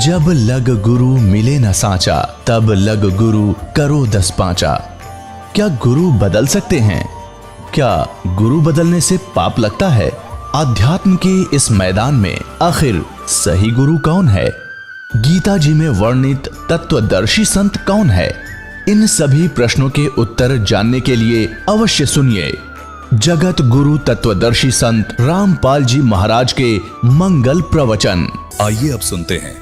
जब लग गुरु मिले न साचा, तब लग गुरु करो 10 पांचा। क्या गुरु बदल सकते हैं? क्या गुरु बदलने से पाप लगता है? अध्यात्म के इस मैदान में आखिर सही गुरु कौन है? गीता जी में वर्णित तत्वदर्शी संत कौन है? इन सभी प्रश्नों के उत्तर जानने के लिए अवश्य सुनिए जगत गुरु तत्वदर्शी संत रामपाल जी महाराज के मंगल प्रवचन। आइए अब सुनते हैं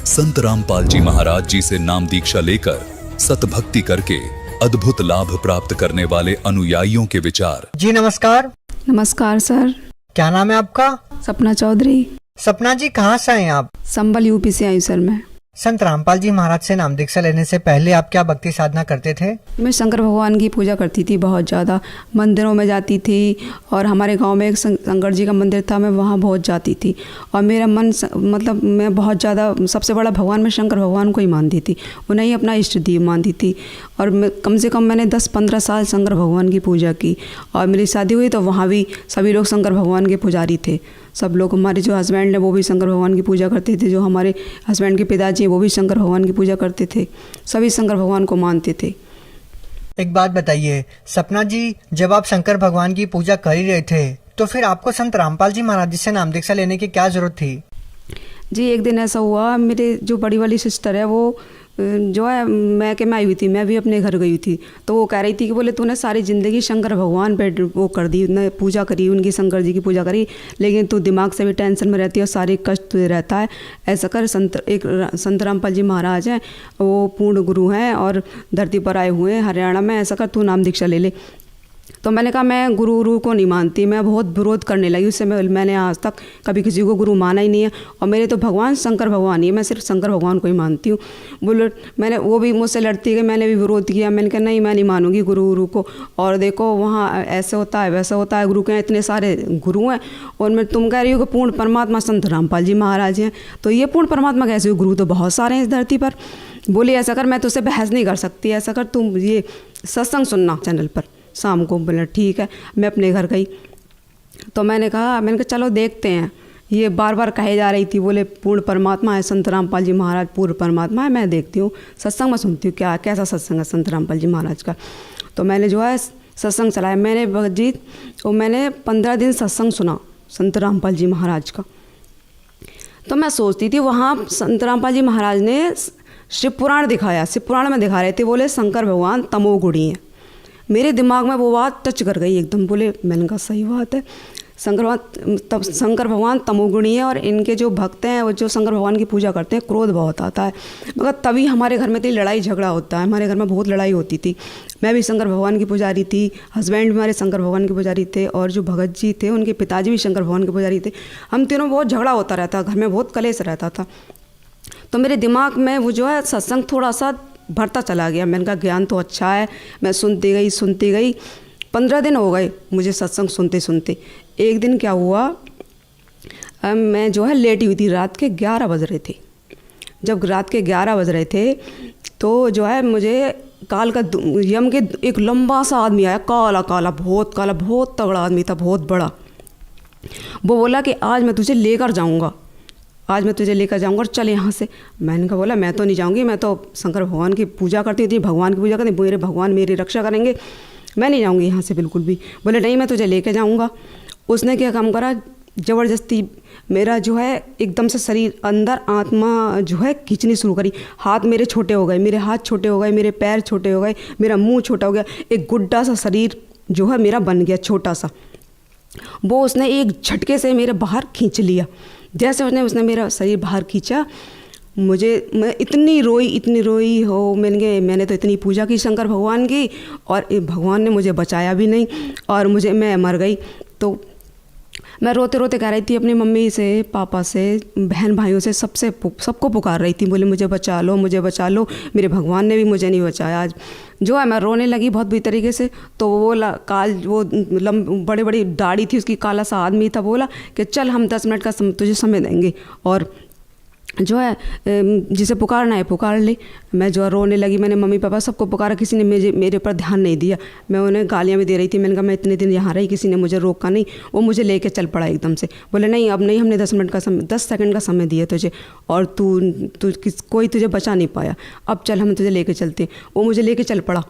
संत रामपाल जी महाराज जी से नाम दीक्षा लेकर सतभक्ति करके अद्भुत लाभ प्राप्त करने वाले अनुयायियों के विचार। जी नमस्कार। नमस्कार सर। क्या नाम है आपका? सपना चौधरी। सपना जी, कहाँ से हैं आप? संबल यूपी से आई सर मैं। संत रामपाल जी महाराज से नाम दीक्षा लेने से पहले आप क्या भक्ति साधना करते थे? मैं शंकर भगवान की पूजा करती थी, बहुत ज़्यादा मंदिरों में जाती थी और हमारे गांव में एक शंकर जी का मंदिर था, मैं वहाँ बहुत जाती थी और मेरा मन मतलब मैं बहुत ज़्यादा सबसे बड़ा भगवान मैं शंकर भगवान को ही मानती थी, उन्हें ही अपना इष्ट देव मानती थी। और मैं कम से कम मैंने 10-15 साल शंकर भगवान की पूजा की और मेरी शादी हुई तो वहाँ भी सभी लोग शंकर भगवान के पुजारी थे। सब लोग, हमारे जो हस्बैंड है वो भी शंकर भगवान की पूजा करते थे, जो हमारे हस्बैंड के पिताजी हैं वो भी शंकर भगवान की पूजा करते थे, सभी शंकर भगवान को मानते थे। एक बात बताइए सपना जी, जब आप शंकर भगवान की पूजा कर ही रहे थे तो फिर आपको संत रामपाल जी महाराज जी से नाम दीक्षा लेने की क्या जरूरत थी? जी एक दिन ऐसा हुआ, मेरे जो बड़ी वाली सिस्टर है वो जो है मैं के में आई हुई थी, मैं भी अपने घर गई थी, तो वो कह रही थी कि बोले तूने सारी ज़िंदगी शंकर भगवान पे वो कर दी, ने पूजा करी, उनकी शंकर जी की पूजा करी, लेकिन तू दिमाग से भी टेंशन में रहती है और सारे कष्ट तुझे रहता है। ऐसा कर, संत रामपाल जी महाराज हैं, वो पूर्ण गुरु हैं और धरती पर आए हुए हैं हरियाणा में, ऐसा कर तू नाम दीक्षा ले ले। तो मैंने कहा मैं गुरु को नहीं मानती, मैं बहुत विरोध करने लगी उससे। मैंने आज तक कभी किसी को गुरु माना ही नहीं है और मेरे तो भगवान शंकर भगवान ही है, मैं सिर्फ शंकर भगवान को ही मानती हूँ। बोले मैंने, वो भी मुझसे लड़ती है, मैंने भी विरोध किया, मैंने कहा नहीं मैं नहीं मानूंगी गुरु को, और देखो वहाँ ऐसे होता है वैसा होता है, गुरु के इतने सारे गुरु हैं और मैं तुम कह रही हो कि पूर्ण परमात्मा संत रामपाल जी महाराज हैं, तो ये पूर्ण परमात्मा कैसे हो? गुरु तो बहुत सारे हैं इस धरती पर। बोली ऐसा कर, मैं तुझसे बहस नहीं कर सकती, ऐसा कर तुम ये सत्संग सुनना चैनल पर शाम को। बोला ठीक है। मैं अपने घर गई तो मैंने कहा चलो देखते हैं, ये बार बार कहे जा रही थी, बोले पूर्ण परमात्मा है संत रामपाल जी महाराज, पूर्ण परमात्मा है, मैं देखती हूँ सत्संग में, सुनती हूँ क्या कैसा सत्संग है संत रामपाल जी महाराज का। तो मैंने जो है सत्संग चलाया, मैंने 15 दिन सत्संग सुना संत रामपाल जी महाराज का। तो मैं सोचती थी वहाँ संत रामपाल जी महाराज ने शिव पुराण दिखाया, शिव पुराण में दिखा रहे थे, बोले शंकर भगवान तमोगुणी हैं। मेरे दिमाग में वो बात टच कर गई एकदम। बोले, मैंने कहा सही बात है, शंकर भगवान तमोगुणी है और इनके जो भक्त हैं वो जो शंकर भगवान की पूजा करते हैं क्रोध बहुत आता है। मगर तभी हमारे घर में इतनी लड़ाई झगड़ा होता है, हमारे घर में बहुत लड़ाई होती थी। मैं भी शंकर भगवान की पुजारी थी, हस्बैंड भी हमारे शंकर भगवान के पुजारी थे और जो भगत जी थे उनके पिताजी भी शंकर भगवान के पुजारी थे। हम तीनों बहुत झगड़ा होता रहता, घर में बहुत कलेश रहता था। तो मेरे दिमाग में वो जो है सत्संग थोड़ा सा भरता चला गया। मैंने कहा ज्ञान तो अच्छा है, मैं सुनती गई। 15 दिन हो गए मुझे सत्संग सुनते सुनते। एक दिन क्या हुआ, मैं जो है लेटी हुई थी, रात के 11 बज रहे थे। जब रात के 11 बज रहे थे तो जो है मुझे काल का यम के एक लंबा सा आदमी आया, काला, बहुत तगड़ा आदमी था, बहुत बड़ा। वो बोला कि आज मैं तुझे लेकर जाऊँगा और चल यहाँ से। मैंने कहा, बोला मैं तो नहीं जाऊँगी, मैं तो शंकर भगवान की पूजा करती थी, भगवान की पूजा करती, मेरे भगवान मेरी रक्षा करेंगे, मैं नहीं जाऊँगी यहाँ से बिल्कुल भी। बोले नहीं मैं तुझे लेके जाऊँगा। उसने क्या काम करा, ज़बरदस्ती मेरा जो है एकदम से शरीर अंदर आत्मा जो है खींचनी शुरू करी। हाथ मेरे छोटे हो गए, मेरे हाथ छोटे हो गए, मेरे पैर छोटे हो गए, मेरा मुँह छोटा हो गया, एक गुड्डा सा शरीर जो है मेरा बन गया छोटा सा। वो उसने एक झटके से मेरे बाहर खींच लिया। जैसे उसने मेरा शरीर बाहर खींचा, मैं इतनी रोई हो। मैंने तो इतनी पूजा की शंकर भगवान की और भगवान ने मुझे बचाया भी नहीं और मैं मर गई। तो मैं रोते रोते कह रही थी अपनी मम्मी से, पापा से, बहन भाइयों से, सबको पुकार रही थी, बोले मुझे बचा लो, मेरे भगवान ने भी मुझे नहीं बचाया। आज जो है मैं रोने लगी बहुत बुरी तरीके से। तो वो बड़ी दाढ़ी थी उसकी, काला सा आदमी था, बोला कि चल हम 10 मिनट का तुझे समय देंगे और जो है जिसे पुकारना है पुकार ले। मैं जो है रोने लगी, मैंने मम्मी पापा सबको पुकारा, किसी ने मेरे ऊपर ध्यान नहीं दिया। मैं उन्हें गालियाँ भी दे रही थी। मैंने कहा मैं इतने दिन यहाँ रही, किसी ने मुझे रोका नहीं। वो मुझे लेके चल पड़ा एकदम से, बोले नहीं अब नहीं, हमने 10 सेकंड का समय दिया तुझे और कोई तुझे बचा नहीं पाया, अब चल हम तुझे लेके चलते। वो मुझे लेके चल पड़ा।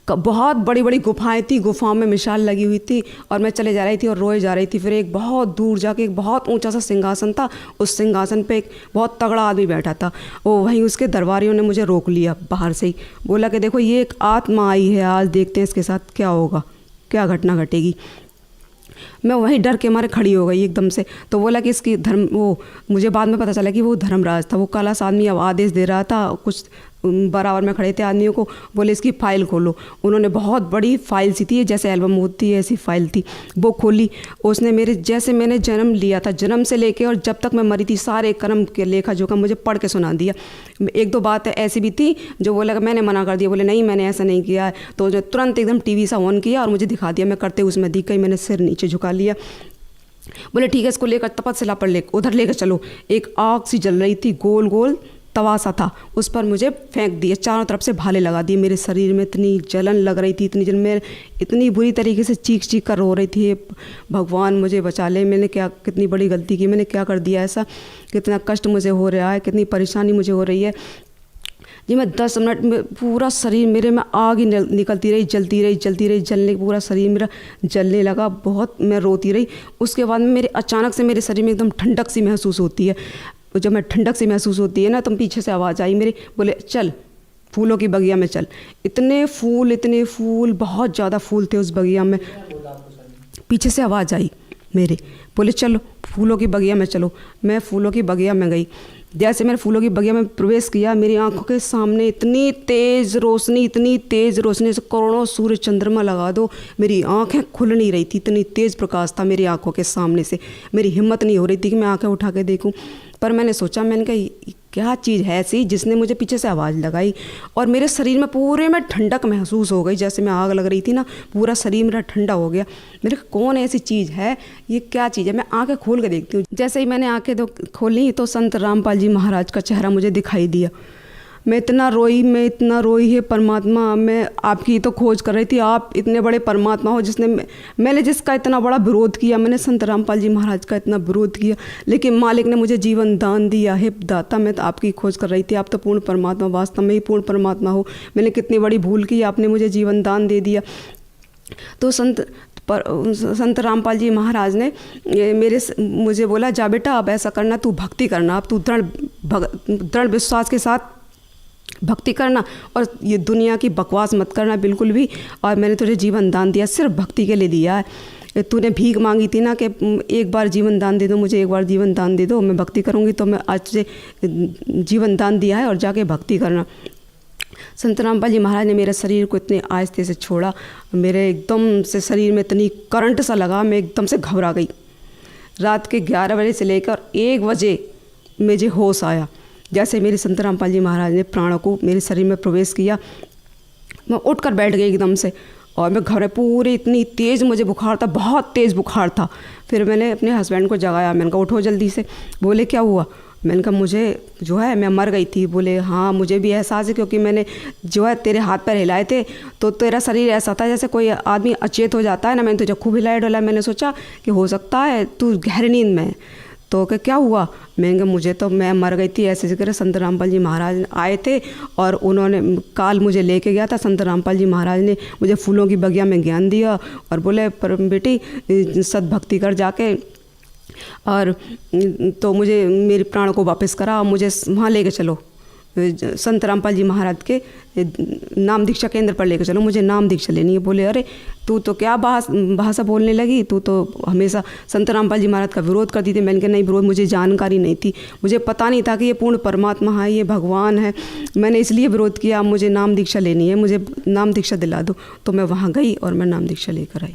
बहुत बड़ी बड़ी गुफाएं थी, गुफाओं में मिसाल लगी हुई थी और मैं चले जा रही थी और रोए जा रही थी। फिर एक बहुत दूर जाके एक बहुत ऊंचा सा सिंहासन था, उस सिंहासन पे एक बहुत तगड़ा आदमी बैठा था। वो वहीं उसके दरबारियों ने मुझे रोक लिया बाहर से ही, बोला कि देखो ये एक आत्मा आई है, आज देखते हैं इसके साथ क्या होगा, क्या घटना घटेगी। मैं वहीं डर के मारे खड़ी हो गई एकदम से। तो बोला कि इसकी वो मुझे बाद में पता चला कि वो धर्मराज था, वो काला सा आदमी अब आदेश दे रहा था। कुछ बराबर में खड़े थे आदमियों को, बोले इसकी फ़ाइल खोलो। उन्होंने बहुत बड़ी फ़ाइल सी थी, जैसे एल्बम होती है ऐसी फ़ाइल थी, वो खोली। उसने मेरे जैसे मैंने जन्म लिया था, जन्म से लेके और जब तक मैं मरी थी सारे कर्म के लेखा जोखा मुझे पढ़ के सुना दिया। एक दो बात ऐसी भी थी जो बोला कि मैंने मना कर दिया, बोले नहीं मैंने ऐसा नहीं किया है। तो जो तुरंत एकदम टीवी सा ऑन किया और मुझे दिखा दिया। मैं करते उसमें दिख गई, मैंने सिर नीचे झुका लिया। बोले ठीक है इसको लेकर तपस्या पर उधर लेकर चलो। एक आग सी जल रही थी, गोल गोल तवा सा था, उस पर मुझे फेंक दिए, चारों तरफ से भाले लगा दिए। मेरे शरीर में इतनी जलन लग रही थी, इतनी जलन, मैं इतनी बुरी तरीके से चीख कर रो रही थी, भगवान मुझे बचा ले, मैंने क्या कितनी बड़ी गलती की, मैंने क्या कर दिया ऐसा, कितना कष्ट मुझे हो रहा है, कितनी परेशानी मुझे हो रही है। जी मैं 10 मिनट में पूरा शरीर मेरे में आग ही निकलती रही, जलती रही, जलने पूरा शरीर मेरा जलने लगा, बहुत मैं रोती रही। उसके बाद में मेरे अचानक से मेरे शरीर में एकदम ठंडक सी महसूस होती है। जब मैं ठंडक सी महसूस होती है ना, तो पीछे से आवाज़ आई मेरे, बोले चल फूलों की बगिया में चल। इतने फूल बहुत ज़्यादा फूल थे उस बगिया में। पीछे से आवाज़ आई मेरे, बोले चलो फूलों की बगिया में चलो। मैं फूलों की बगिया में गई। जैसे मैंने फूलों की बगिया में प्रवेश किया, मेरी आंखों के सामने इतनी तेज़ रोशनी से करोड़ों सूर्य चंद्रमा लगा दो, मेरी आंखें खुल नहीं रही थी, इतनी तेज़ प्रकाश था मेरी आंखों के सामने से। मेरी हिम्मत नहीं हो रही थी कि मैं आंखें उठा के देखूं। पर मैंने सोचा, मैंने कहा क्या चीज़ है ऐसी जिसने मुझे पीछे से आवाज़ लगाई और मेरे शरीर में पूरे में ठंडक महसूस हो गई, जैसे मैं आग लग रही थी ना, पूरा शरीर मेरा ठंडा हो गया। मेरे कौन ऐसी चीज़ है, ये क्या चीज़ है। मैं आंखें खोल के देखती हूँ। जैसे ही मैंने आंखें खोली तो संत रामपाल जी महाराज का चेहरा मुझे दिखाई दिया। मैं इतना रोई है परमात्मा, मैं आपकी तो खोज कर रही थी, आप इतने बड़े परमात्मा हो मैंने जिसका इतना बड़ा विरोध किया, मैंने संत रामपाल जी महाराज का इतना विरोध किया, लेकिन मालिक ने मुझे जीवन दान दिया है दाता। मैं तो आपकी खोज कर रही थी, आप तो पूर्ण परमात्मा, वास्तव में ही पूर्ण परमात्मा हो। मैंने कितनी बड़ी भूल की, आपने मुझे जीवन दान दे दिया। तो संत रामपाल जी महाराज ने मुझे बोला, जा बेटा अब ऐसा करना, तू भक्ति करना, अब तू दृढ़ विश्वास के साथ भक्ति करना और ये दुनिया की बकवास मत करना बिल्कुल भी। और मैंने तुझे जीवन दान दिया, सिर्फ भक्ति के लिए दिया है। तूने भीख मांगी थी ना कि एक बार जीवन दान दे दो, मुझे एक बार जीवन दान दे दो, मैं भक्ति करूँगी। तो मैं आज से जीवन दान दिया है और जाके भक्ति करना। संत रामपाल जी महाराज ने मेरे शरीर को इतने आहिस्ते से छोड़ा, मेरे एकदम से शरीर में इतनी करंट सा लगा, मैं एकदम से घबरा गई। रात के 11 बजे से लेकर 1 बजे मुझे होश आया। जैसे मेरे संत रामपाल जी महाराज ने प्राणों को मेरे शरीर में प्रवेश किया, मैं उठकर बैठ गई एकदम से और मैं घबराई पूरी, इतनी तेज़ मुझे बुखार था, बहुत तेज़ बुखार था। फिर मैंने अपने हस्बैंड को जगाया, मैंने कहा उठो जल्दी से। बोले क्या हुआ? मैंने कहा मुझे जो है मैं मर गई थी। बोले हाँ मुझे भी एहसास है, क्योंकि मैंने जो है तेरे हाथ पैर हिलाए थे तो तेरा शरीर ऐसा था जैसे कोई आदमी अचेत हो जाता है ना। मैंने तुझे खूब हिलाया डोला, मैंने सोचा कि हो सकता है तू गहरी नींद में। तो क्या हुआ? मैंने कहा मुझे तो मैं मर गई थी। ऐसे जिक्र संत रामपाल जी महाराज आए थे और उन्होंने काल मुझे लेके गया था। संत रामपाल जी महाराज ने मुझे फूलों की बगिया में ज्ञान दिया और बोले पर बेटी सद्भक्ति कर जाके, और तो मुझे मेरे प्राणों को वापस करा, मुझे वहाँ लेके चलो, संत रामपाल जी महाराज के नाम दीक्षा केंद्र पर लेकर चलो, मुझे नाम दीक्षा लेनी है। बोले अरे तू तो क्या भाषा बोलने लगी, तू तो हमेशा संत रामपाल जी महाराज का विरोध करती थी। मैंने कहा नहीं विरोध, मुझे जानकारी नहीं थी, मुझे पता नहीं था कि ये पूर्ण परमात्मा है, ये भगवान है, मैंने इसलिए विरोध किया। मुझे नाम दीक्षा लेनी है, मुझे नाम दीक्षा दिला दो। तो मैं वहाँ गई और मैं नाम दीक्षा लेकर आई।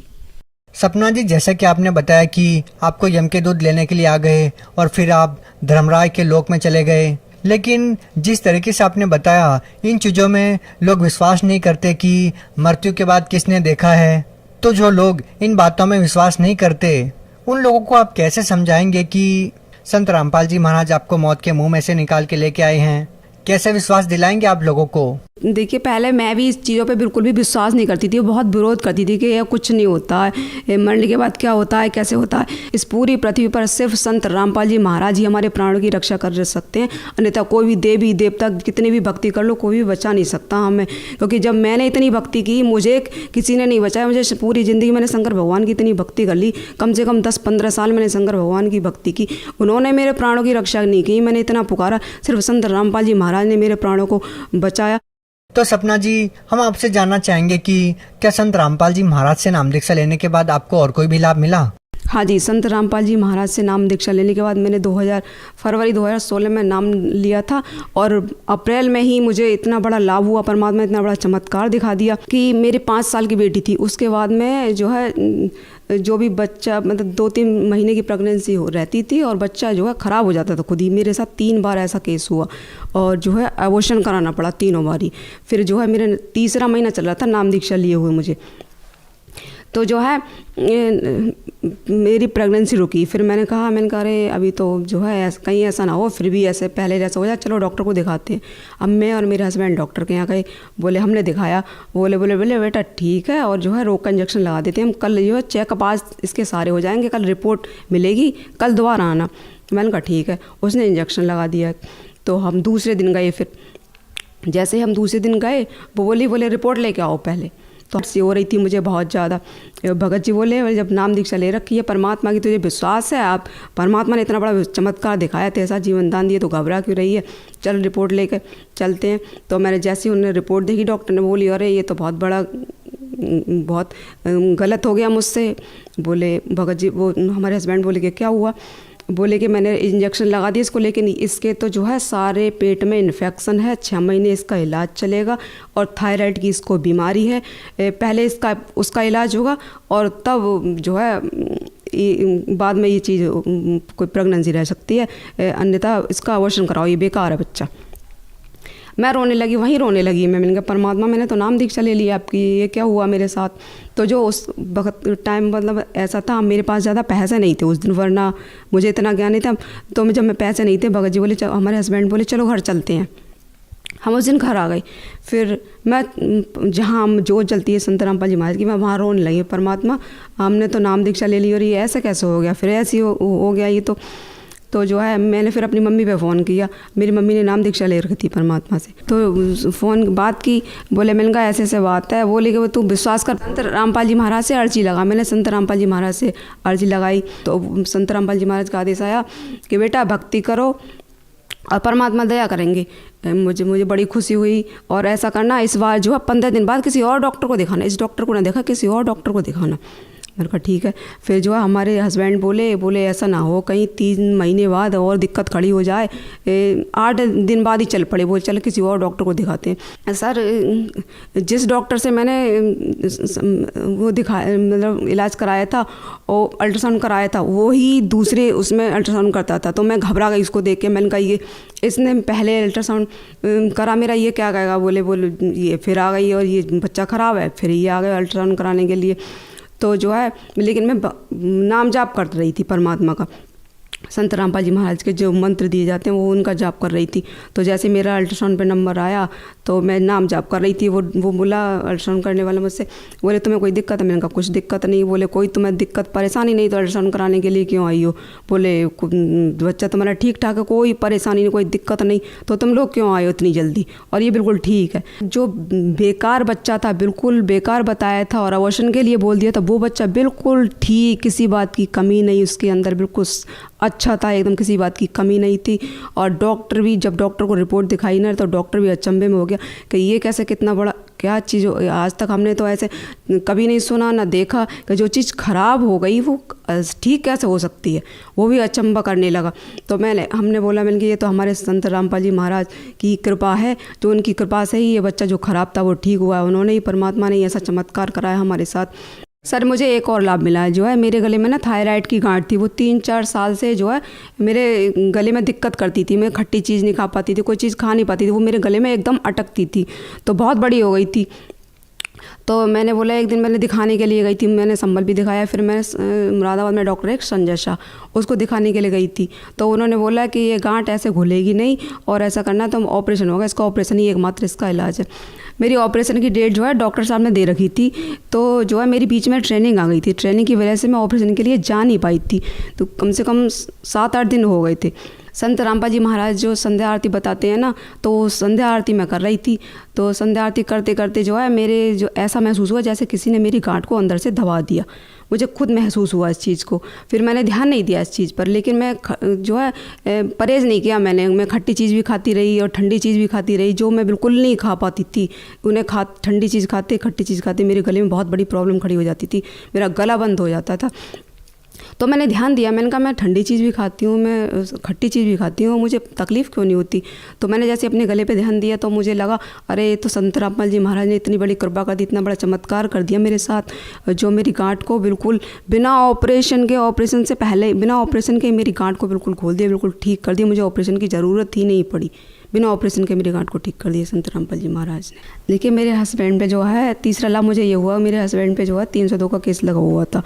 सपना जी, जैसा कि आपने बताया कि आपको यम के दूध लेने के लिए आ गए और फिर आप धर्मराज के लोक में चले गए, लेकिन जिस तरीके से आपने बताया इन चीज़ों में लोग विश्वास नहीं करते कि मृत्यु के बाद किसने देखा है। तो जो लोग इन बातों में विश्वास नहीं करते उन लोगों को आप कैसे समझाएंगे कि संत रामपाल जी महाराज आपको मौत के मुंह में से निकाल के लेके आए हैं, कैसे विश्वास दिलाएंगे आप लोगों को? देखिए, पहले मैं भी इस चीज़ों पे बिल्कुल भी विश्वास नहीं करती थी, बहुत विरोध करती थी कि यह कुछ नहीं होता है, मरने के बाद क्या होता है, कैसे होता है। इस पूरी पृथ्वी पर सिर्फ संत रामपाल जी महाराज ही हमारे प्राणों की रक्षा कर सकते हैं, अन्यथा कोई भी देवी देवता कितनी भी भक्ति कर लो, कोई भी बचा नहीं सकता हमें। क्योंकि जब मैंने इतनी भक्ति की, मुझे किसी ने नहीं बचाया। मुझे पूरी ज़िंदगी मैंने शंकर भगवान की इतनी भक्ति कर ली, कम से कम 10-15 साल मैंने शंकर भगवान की भक्ति की, उन्होंने मेरे प्राणों की रक्षा नहीं की। मैंने इतना पुकारा, सिर्फ संत रामपाल जी महाराज ने मेरे प्राणों को बचाया। तो सपना जी, हम आपसे जानना चाहेंगे कि क्या संत रामपाल जी महाराज से नाम दीक्षा लेने के बाद आपको और कोई भी लाभ मिला? हाँ जी, संत रामपाल जी महाराज से नाम दीक्षा लेने के बाद मैंने फरवरी 2016 में नाम लिया था, और अप्रैल में ही मुझे इतना बड़ा लाभ हुआ, परमात्मा ने इतना बड़ा चमत्कार दिखा दिया कि मेरे 5 साल की बेटी थी, उसके बाद में जो है जो भी बच्चा, मतलब 2-3 महीने की प्रेगनेंसी हो रहती थी और बच्चा जो है ख़राब हो जाता था खुद ही। मेरे साथ 3 बार ऐसा केस हुआ और जो है अबॉर्शन कराना पड़ा तीनों बारी। फिर जो है मेरा 3रा महीना चल रहा था नाम दीक्षा लिए हुए मुझे, तो जो है मेरी प्रेगनेंसी रुकी। फिर मैंने कहा अरे अभी तो जो है कहीं ऐसा ना हो, फिर भी ऐसे पहले जैसा हो जाए, चलो डॉक्टर को दिखाते हैं। अब मैं और मेरे हस्बैंड डॉक्टर के यहाँ गए, बोले हमने दिखाया, बोले बेटा ठीक है, और जो है रोग का इंजेक्शन लगा देते हैं हम, कल जो है चेकअप आज इसके सारे हो जाएंगे, कल रिपोर्ट मिलेगी, कल दोबारा आना। मैंने कहा ठीक है। उसने इंजेक्शन लगा दिया। तो हम दूसरे दिन गए, फिर जैसे हम दूसरे दिन गए, वो बोले रिपोर्ट लेके आओ पहले। तो सी हो रही थी मुझे बहुत ज़्यादा। भगत जी बोले जब नाम दीक्षा ले रखी है परमात्मा की, तुझे विश्वास है, आप परमात्मा ने इतना बड़ा चमत्कार दिखाया, ऐसा जीवन दान दिया, तो घबरा क्यों रही है, चल रिपोर्ट लेकर चलते हैं। तो मैंने जैसे ही उन्होंने रिपोर्ट देखी, डॉक्टर ने बोली अरे ये तो बहुत गलत हो गया मुझसे। बोले भगत जी, वो हमारे हस्बैंड बोले कि क्या हुआ? बोले कि मैंने इंजेक्शन लगा दिया इसको, लेकिन इसके तो जो है सारे पेट में इन्फेक्शन है, 6 महीने इसका इलाज चलेगा, और थायराइड की इसको बीमारी है, पहले उसका इलाज होगा और तब जो है बाद में ये चीज़ कोई प्रेगनेंसी रह सकती है, अन्यथा इसका अबॉर्शन कराओ, ये बेकार है बच्चा। मैं रोने लगी, वहीं रोने लगी। मैंने कहा परमात्मा, मैंने तो नाम दीक्षा ले लिया आपकी, ये क्या हुआ मेरे साथ? तो जो उस वक्त टाइम मतलब ऐसा था, मेरे पास ज़्यादा पैसे नहीं थे उस दिन, वरना मुझे इतना ज्ञान नहीं था। तो जब मैं पैसे नहीं थे, भगत जी बोले, हमारे हस्बैंड बोले चलो घर चलते हैं। हम उस दिन घर आ गए। फिर मैं जहाँ हम जो चलती है संत रामपाल जी महाराज की, मैं वहाँ रोने लगी, परमात्मा हमने तो नाम दीक्षा ले ली और ये ऐसे कैसे हो गया, फिर ऐसे हो गया ये तो जो है मैंने फिर अपनी मम्मी पे फ़ोन किया। मेरी मम्मी ने नाम दीक्षा ले रखी थी परमात्मा से, तो फ़ोन बात की, बोले मैंने कहा ऐसे बात है। बोले कि तू विश्वास कर, संत रामपाल जी महाराज से अर्जी लगा। मैंने संत रामपाल जी महाराज से अर्जी लगाई, तो संत रामपाल जी महाराज का आदेश आया कि बेटा भक्ति करो और परमात्मा दया करेंगे। मुझे बड़ी खुशी हुई। और ऐसा करना, इस बार जो है 15 दिन बाद किसी और डॉक्टर को दिखाना, इस डॉक्टर को ना देखा, किसी और डॉक्टर को दिखाना। मैंने कहा ठीक है। फिर जो है हमारे हस्बैंड बोले ऐसा ना हो कहीं 3 महीने बाद और दिक्कत खड़ी हो जाए, 8 दिन बाद ही चल पड़े। बोले चल किसी और डॉक्टर को दिखाते हैं। सर जिस डॉक्टर से मैंने वो दिखाया, मतलब इलाज कराया था और अल्ट्रासाउंड कराया था, वो ही दूसरे उसमें अल्ट्रासाउंड करता था। तो मैं घबरा गई उसको देख के। मैंने कहा ये इसने पहले अल्ट्रासाउंड करा मेरा, ये क्या कहेगा। बोले ये फिर आ गई और ये बच्चा ख़राब है, फिर ये आ गए अल्ट्रासाउंड कराने के लिए। तो जो है लेकिन मैं नाम जाप कर रही थी परमात्मा का, संत रामपाल जी महाराज के जो मंत्र दिए जाते हैं वो उनका जाप कर रही थी। तो जैसे मेरा अल्ट्रासाउंड पे नंबर आया तो मैं नाम जाप कर रही थी। वो बोला अल्ट्रासाउंड करने वाला मुझसे, बोले तुम्हें कोई दिक्कत है? मैंने कहा कुछ दिक्कत नहीं। बोले कोई तुम्हें दिक्कत परेशानी नहीं तो अल्ट्रासाउंड कराने के लिए क्यों आई हो? बोले बच्चा तुम्हारा ठीक ठाक है, कोई परेशानी नहीं, कोई दिक्कत नहीं, तो तुम लोग क्यों आए हो इतनी जल्दी? और ये बिल्कुल ठीक है। जो बेकार बच्चा था, बिल्कुल बेकार बताया था और अबॉर्शन के लिए बोल दिया था, वो बच्चा बिल्कुल ठीक, किसी बात की कमी नहीं उसके अंदर, बिल्कुल अच्छा था एकदम, किसी बात की कमी नहीं थी। और डॉक्टर भी, जब डॉक्टर को रिपोर्ट दिखाई ना तो डॉक्टर भी अचंभे में हो गया कि ये कैसे, कितना बड़ा क्या चीज़, आज तक हमने तो ऐसे कभी नहीं सुना ना देखा कि जो चीज़ ख़राब हो गई वो ठीक कैसे हो सकती है। वो भी अचंभा करने लगा। तो हमने बोला कि ये तो हमारे संत रामपाल जी महाराज की कृपा है, जो उनकी कृपा से ही ये बच्चा जो ख़राब था वो ठीक हुआ है। उन्होंने ही, परमात्मा ने ऐसा चमत्कार कराया हमारे साथ। सर मुझे एक और लाभ मिला है, जो है मेरे गले में ना थायराइड की गांठ थी, वो 3-4 साल से जो है मेरे गले में दिक्कत करती थी। मैं खट्टी चीज़ नहीं खा पाती थी, कोई चीज़ खा नहीं पाती थी, वो मेरे गले में एकदम अटकती थी, तो बहुत बड़ी हो गई थी। तो मैंने बोला, एक दिन मैंने दिखाने के लिए गई थी, मैंने संबल भी दिखाया, फिर मैंने मुरादाबाद में डॉक्टर एक संजय शाह, उसको दिखाने के लिए गई थी। तो उन्होंने बोला कि ये गांठ ऐसे घुलेगी नहीं और ऐसा करना तो ऑपरेशन होगा, इसका ऑपरेशन ही एकमात्र इसका इलाज है। मेरी ऑपरेशन की डेट जो है डॉक्टर साहब ने दे रखी थी, तो जो है मेरी बीच में ट्रेनिंग आ गई थी, ट्रेनिंग की वजह से मैं ऑपरेशन के लिए जा नहीं पाई थी। तो कम से कम 7-8 दिन हो गए थे। संत रामपाल जी महाराज जो संध्या आरती बताते हैं ना, तो संध्या आरती मैं कर रही थी। तो संध्या आरती करते करते जो है मेरे जो ऐसा महसूस हुआ जैसे किसी ने मेरी गांठ को अंदर से दबा दिया, मुझे खुद महसूस हुआ इस चीज़ को। फिर मैंने ध्यान नहीं दिया इस चीज़ पर, लेकिन मैं जो है परहेज़ नहीं किया मैंने। मैं खट्टी चीज़ भी खाती रही और ठंडी चीज़ भी खाती रही, जो मैं बिल्कुल नहीं खा पाती थी। ठंडी चीज़ खाते, खट्टी चीज़ खाते मेरे गले में बहुत बड़ी प्रॉब्लम खड़ी हो जाती थी, मेरा गला बंद हो जाता था। तो मैंने ध्यान दिया, मैंने कहा मैं ठंडी चीज़ भी खाती हूँ, मैं खट्टी चीज़ भी खाती हूँ, मुझे तकलीफ़ क्यों नहीं होती। तो मैंने जैसे अपने गले पे ध्यान दिया तो मुझे लगा, अरे ये तो संत रामपाल जी महाराज ने इतनी बड़ी कृपा कर दी, इतना बड़ा चमत्कार कर दिया मेरे साथ, जो मेरी गांठ को बिल्कुल बिना ऑपरेशन से पहले बिना ऑपरेशन के मेरी गांठ को बिल्कुल खोल दिया, बिल्कुल ठीक कर दिया। मुझे ऑपरेशन की ज़रूरत ही नहीं पड़ी, बिना ऑपरेशन के मेरी गांठ को ठीक कर दिया संत रामपाल जी महाराज ने। देखिए मेरे हस्बैंड पे जो है तीसरा लाभ मुझे ये हुआ, मेरे हस्बैंड पे जो है 302 का केस लगा हुआ था,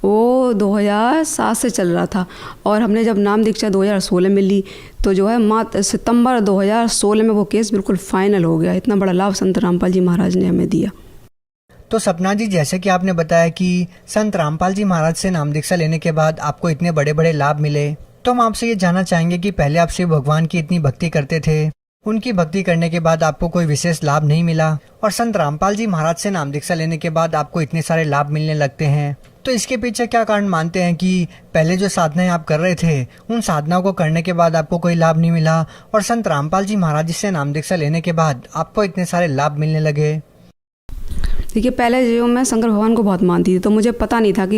वो 2007 से चल रहा था। और हमने जब नाम दीक्षा 2016 में ली तो जो है सितंबर 2016 में वो केस बिल्कुल फाइनल हो गया। इतना बड़ा लाभ संत रामपाल जी महाराज ने हमें दिया। तो सपना जी, जैसे कि आपने बताया कि संत रामपाल जी महाराज से नाम दीक्षा लेने के बाद आपको इतने बड़े बड़े लाभ मिले, तो हम आपसे ये जानना चाहेंगे कि पहले आप शिव भगवान की इतनी भक्ति करते थे, उनकी भक्ति करने के बाद आपको कोई विशेष लाभ नहीं मिला, और संत रामपाल जी महाराज से नाम दीक्षा लेने के बाद आपको इतने सारे लाभ मिलने लगते हैं। तो इसके पीछे क्या कारण मानते हैं कि पहले जो साधनाएं आप कर रहे थे, उन साधनाओं को करने के बाद आपको कोई लाभ नहीं मिला, और संत रामपाल जी महाराज से नाम दीक्षा लेने के बाद आपको इतने सारे लाभ मिलने लगे? देखिए पहले जो मैं शंकर भगवान को बहुत मानती थी, तो मुझे पता नहीं था कि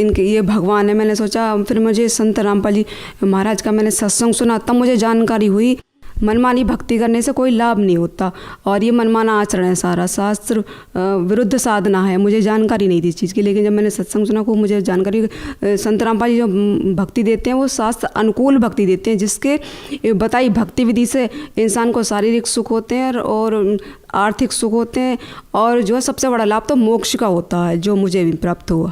इनके ये भगवान है। मैंने सोचा, फिर मुझे संत रामपाल जी महाराज का मैंने सत्संग सुना, तब मुझे जानकारी हुई मनमानी भक्ति करने से कोई लाभ नहीं होता, और ये मनमाना आचरण है, सारा शास्त्र विरुद्ध साधना है। मुझे जानकारी नहीं थी इस चीज़ की, लेकिन जब मैंने सत्संग सुना को मुझे जानकारी, संत रामपाल जी जो भक्ति देते हैं वो शास्त्र अनुकूल भक्ति देते हैं, जिसके बताई भक्ति विधि से इंसान को शारीरिक सुख होते हैं और आर्थिक सुख होते हैं, और जो है सबसे बड़ा लाभ तो मोक्ष का होता है, जो मुझे भी प्राप्त हुआ।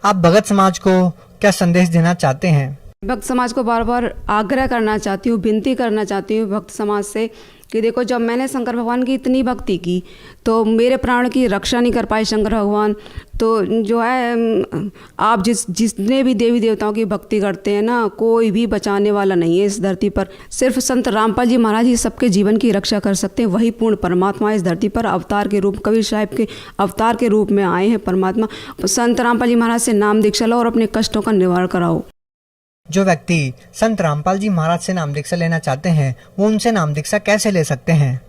आप भगत समाज को क्या संदेश देना चाहते हैं? भक्त समाज को बार बार आग्रह करना चाहती हूँ, विनती करना चाहती हूँ भक्त समाज से कि देखो, जब मैंने शंकर भगवान की इतनी भक्ति की तो मेरे प्राण की रक्षा नहीं कर पाए शंकर भगवान। तो जो है आप जितने भी देवी देवताओं की भक्ति करते हैं ना, कोई भी बचाने वाला नहीं है इस धरती पर। सिर्फ संत रामपाल जी महाराज ही सबके जीवन की रक्षा कर सकते हैं। वही पूर्ण परमात्मा इस धरती पर अवतार के रूप, कबीर साहिब के अवतार के रूप में आए हैं परमात्मा। संत रामपाल जी महाराज से नाम दीक्षा लो और अपने कष्टों का निवारण कराओ। जो व्यक्ति संत रामपाल जी महाराज से नाम दीक्षा लेना चाहते हैं, वो उनसे नाम दीक्षा कैसे ले सकते हैं?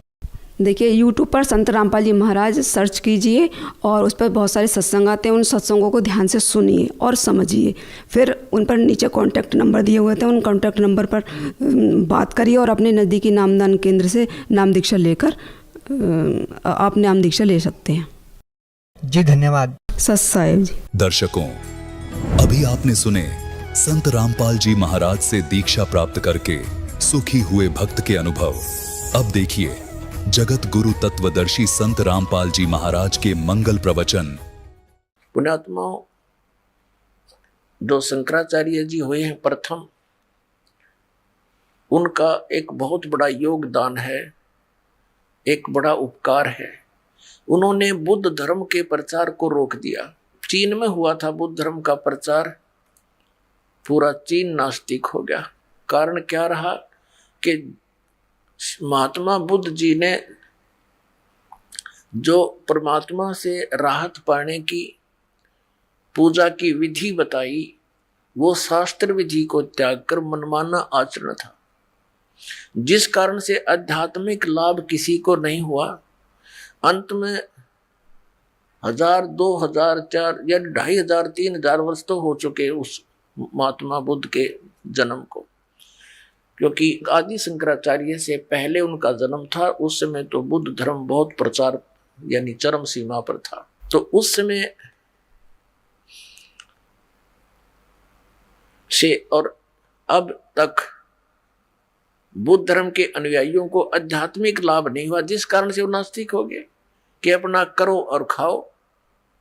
देखिए यूट्यूब पर संत रामपाल जी महाराज सर्च कीजिए और उस पर बहुत सारे सत्संग आते हैं। उन सत्संगों को ध्यान से सुनिए और समझिए। फिर उन पर नीचे कॉन्टैक्ट नंबर दिए हुए थे, उन कॉन्टैक्ट नंबर पर बात करिए और अपने नज़दीकी नामदान केंद्र से नाम दीक्षा लेकर आप नाम दीक्षा ले सकते हैं। जी धन्यवाद। सत साहिब जी। दर्शकों, अभी आपने सुने संत रामपाल जी महाराज से दीक्षा प्राप्त करके सुखी हुए भक्त के अनुभव। अब देखिए जगत गुरु तत्वदर्शी संत रामपाल जी महाराज के मंगल प्रवचन। पुण्यात्माओं, जो शंकराचार्य जी हुए हैं प्रथम, उनका एक बहुत बड़ा योगदान है, एक बड़ा उपकार है। उन्होंने बुद्ध धर्म के प्रचार को रोक दिया। चीन में हुआ था बुद्ध धर्म का प्रचार, पूरा चीन नास्तिक हो गया। कारण क्या रहा कि महात्मा बुद्ध जी ने जो परमात्मा से राहत पाने की पूजा की विधि बताई, वो शास्त्र विधि को त्याग कर मनमाना आचरण था, जिस कारण से आध्यात्मिक लाभ किसी को नहीं हुआ। अंत में 1000, 2000, 4 या 2500, 3000 वर्ष तो हो चुके उस महात्मा बुद्ध के जन्म को, क्योंकि आदि शंकराचार्य से पहले उनका जन्म था। उस समय तो बुद्ध धर्म बहुत प्रचार यानी चरम सीमा पर था। तो उस समय से और अब तक बुद्ध धर्म के अनुयायियों को आध्यात्मिक लाभ नहीं हुआ, जिस कारण से वो नास्तिक हो गए। कि अपना करो और खाओ,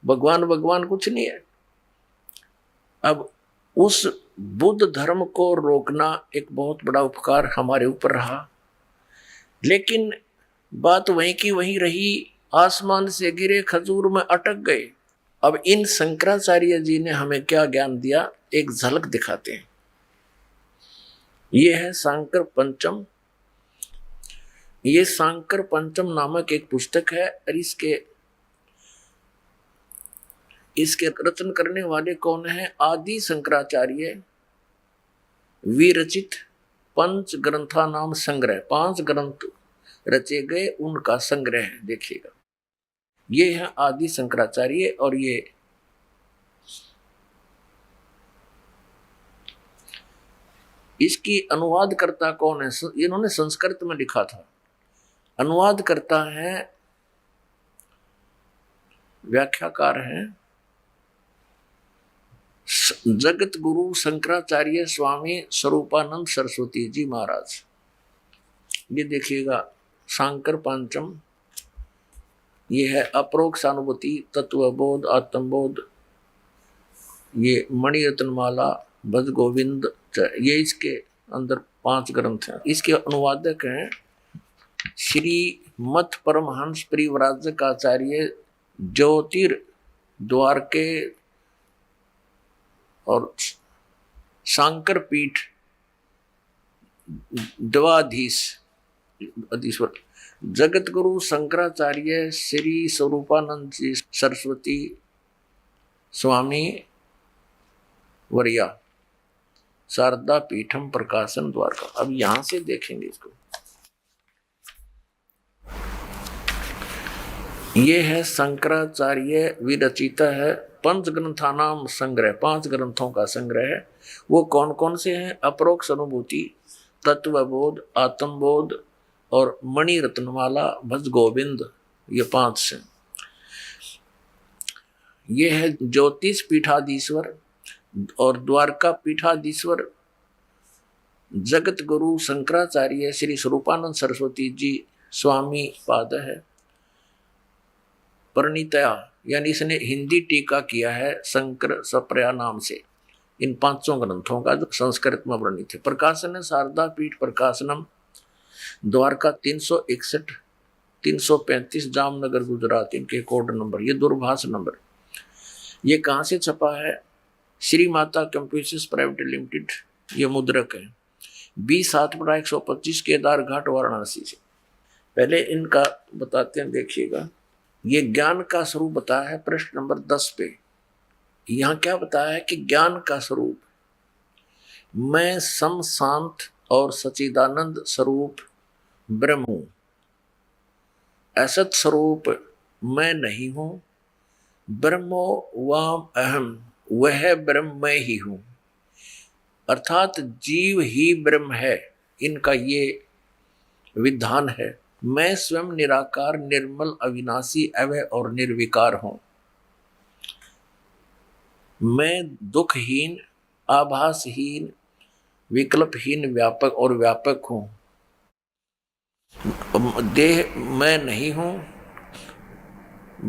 भगवान भगवान कुछ नहीं है। अब उस बुद्ध धर्म को रोकना एक बहुत बड़ा उपकार हमारे ऊपर रहा, लेकिन बात वहीं की वहीं रही, आसमान से गिरे खजूर में अटक गए। अब इन शंकराचार्य जी ने हमें क्या ज्ञान दिया, एक झलक दिखाते हैं। ये है सांकर पंचम। ये सांकर पंचम नामक एक पुस्तक है, और इसके रचन करने वाले कौन है? आदि शंकराचार्य विरचित पंच ग्रंथा नाम संग्रह, 5 ग्रंथ रचे गए, उनका संग्रह है। देखिएगा, ये है आदि शंकराचार्य, और ये इसकी अनुवाद करता कौन है? इन्होंने संस्कृत में लिखा था। अनुवाद करता है, व्याख्याकार हैं जगत गुरु शंकराचार्य स्वामी स्वरूपानंद सरस्वती जी महाराज। ये देखिएगा, सांकर पंचम, ये है अपरोक्ष अनुभूति, तत्वबोध, आत्मबोध, ये मणिरत्नमाला, भज गोविंद, ये इसके अंदर 5 ग्रंथ हैं। इसके अनुवादक हैं श्री मत परमहंस परिव्राजक आचार्य ज्योतिर्द्वारके और सांकर पीठ द्वाधीश्वर जगत गुरु शंकराचार्य श्री स्वरूपानंद जी सरस्वती स्वामी वरिया, शारदा पीठम प्रकाशन द्वारका। अब यहां से देखेंगे इसको। ये है शंकराचार्य विरचिता है पंच ग्रंथानाम संग्रह, 5 ग्रंथों का संग्रह है। वो कौन कौन से हैं? अपरोक्ष अनुभूति, तत्वबोध, आत्मबोध और मणि रत्नमाला, भज गोविंद, ये 5 से। ये है ज्योतिष पीठाधीश्वर और द्वारका पीठाधीश्वर जगत गुरु शंकराचार्य श्री स्वरूपानंद सरस्वती जी स्वामी पाद है। परिणीतया, यानी इसने हिंदी टीका किया है शंकर सप्रया नाम से, इन 5 ग्रंथों का जो संस्कृत में वर्णित है। प्रकाशन है शारदा पीठ प्रकाशनम, द्वारका 361 335 जामनगर गुजरात, इनके कोड नंबर, ये दूरभाष नंबर। ये कहाँ से छपा है? Shri Mata computers private limited, ये मुद्रक है, 20/7/125 केदार घाट वाराणसी से। पहले इनका बताते हैं, देखिएगा। ये ज्ञान का स्वरूप बताया है पृष्ठ नंबर 10 पे। यहाँ क्या बताया है कि ज्ञान का स्वरूप, मैं सम शांत और सच्चिदानंद स्वरूप ब्रह्म हूं, असत स्वरूप मैं नहीं हूं, ब्रह्मो वाम अहम, वह ब्रह्म मैं ही हूं, अर्थात जीव ही ब्रह्म है, इनका ये विधान है। मैं स्वयं निराकार, निर्मल, अविनाशी, अवय और निर्विकार हूं। मैं दुखहीन, आभासहीन, विकल्पहीन, व्यापक और व्यापक हूं। देह मैं नहीं हूं।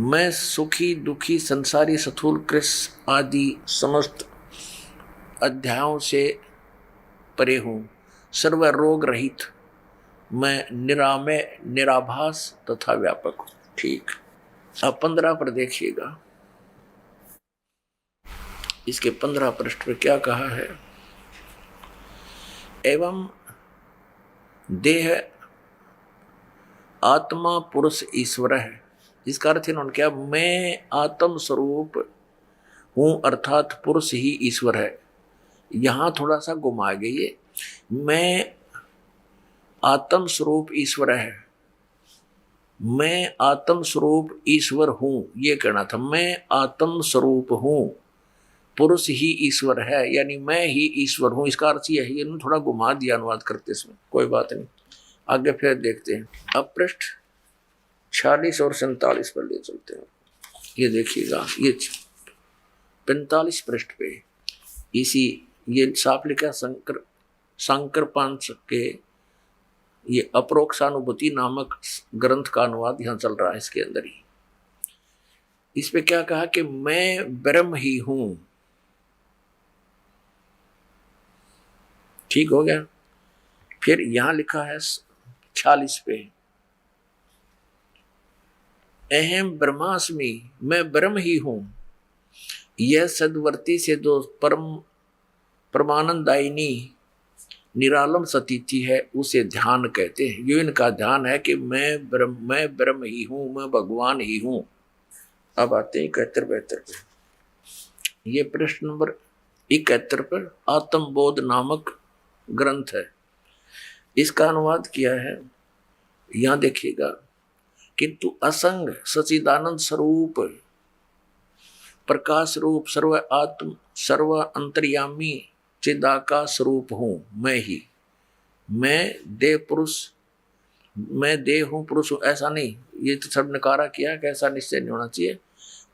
मैं सुखी, दुखी, संसारी, स्थूल, कृष्ण आदि समस्त अध्यायों से परे हूं। सर्व रोग रहित मैं निरामय, निराभास तथा व्यापक हूं। ठीक। अब 15 पर देखिएगा, इसके 15 पृष्ठ पर क्या कहा है? एवं देह आत्मा पुरुष ईश्वर है। इसका अर्थ इन्होंने क्या? मैं आत्म स्वरूप हूं, अर्थात पुरुष ही ईश्वर है। यहां थोड़ा सा घुमा गई है। मैं आत्म स्वरूप ईश्वर है, मैं आत्म स्वरूप ईश्वर हूं, ये कहना था। मैं आत्म स्वरूप हूं, पुरुष ही ईश्वर है, यानी मैं ही ईश्वर हूं। इसका अर्थ यह है। इन्होंने थोड़ा घुमा दिया अनुवाद करते इसमें, कोई बात नहीं, आगे फिर देखते हैं। अब पृष्ठ 46 और 47 पर ले चलते हैं। ये देखिएगा, ये 45 पृष्ठ पे इसी ये साफ लिखा शंकर पंच के ये अपरोक्षानुभूति नामक ग्रंथ का अनुवाद यहाँ चल रहा है, इसके अंदर ही। इस पे क्या कहा कि मैं ब्रह्म ही हूं। ठीक हो गया। फिर यहां लिखा है 46 पे, अहम ब्रह्मास्मि, मैं ब्रह्म ही हूं। यह सदवर्ती से दो परम परमानंदायिनी निरालम सतीथि है, उसे ध्यान कहते हैं। ये इनका ध्यान है कि मैं ब्रह्म ही हूं, मैं भगवान ही हूं। अब आते हैं 71-72 पे। ये प्रश्न नंबर 71 पर आत्मबोध नामक ग्रंथ है, इसका अनुवाद किया है। यहां देखिएगा, किंतु असंग सचिदानंद स्वरूप प्रकाश रूप सर्व आत्म सर्व अंतर्यामी चिदाकाश स्वरूप हूं मैं ही। मैं देह पुरुष, मैं देह हूं पुरुष हूं, ऐसा नहीं। ये तो सब नकारा किया कि ऐसा निश्चय नहीं होना चाहिए,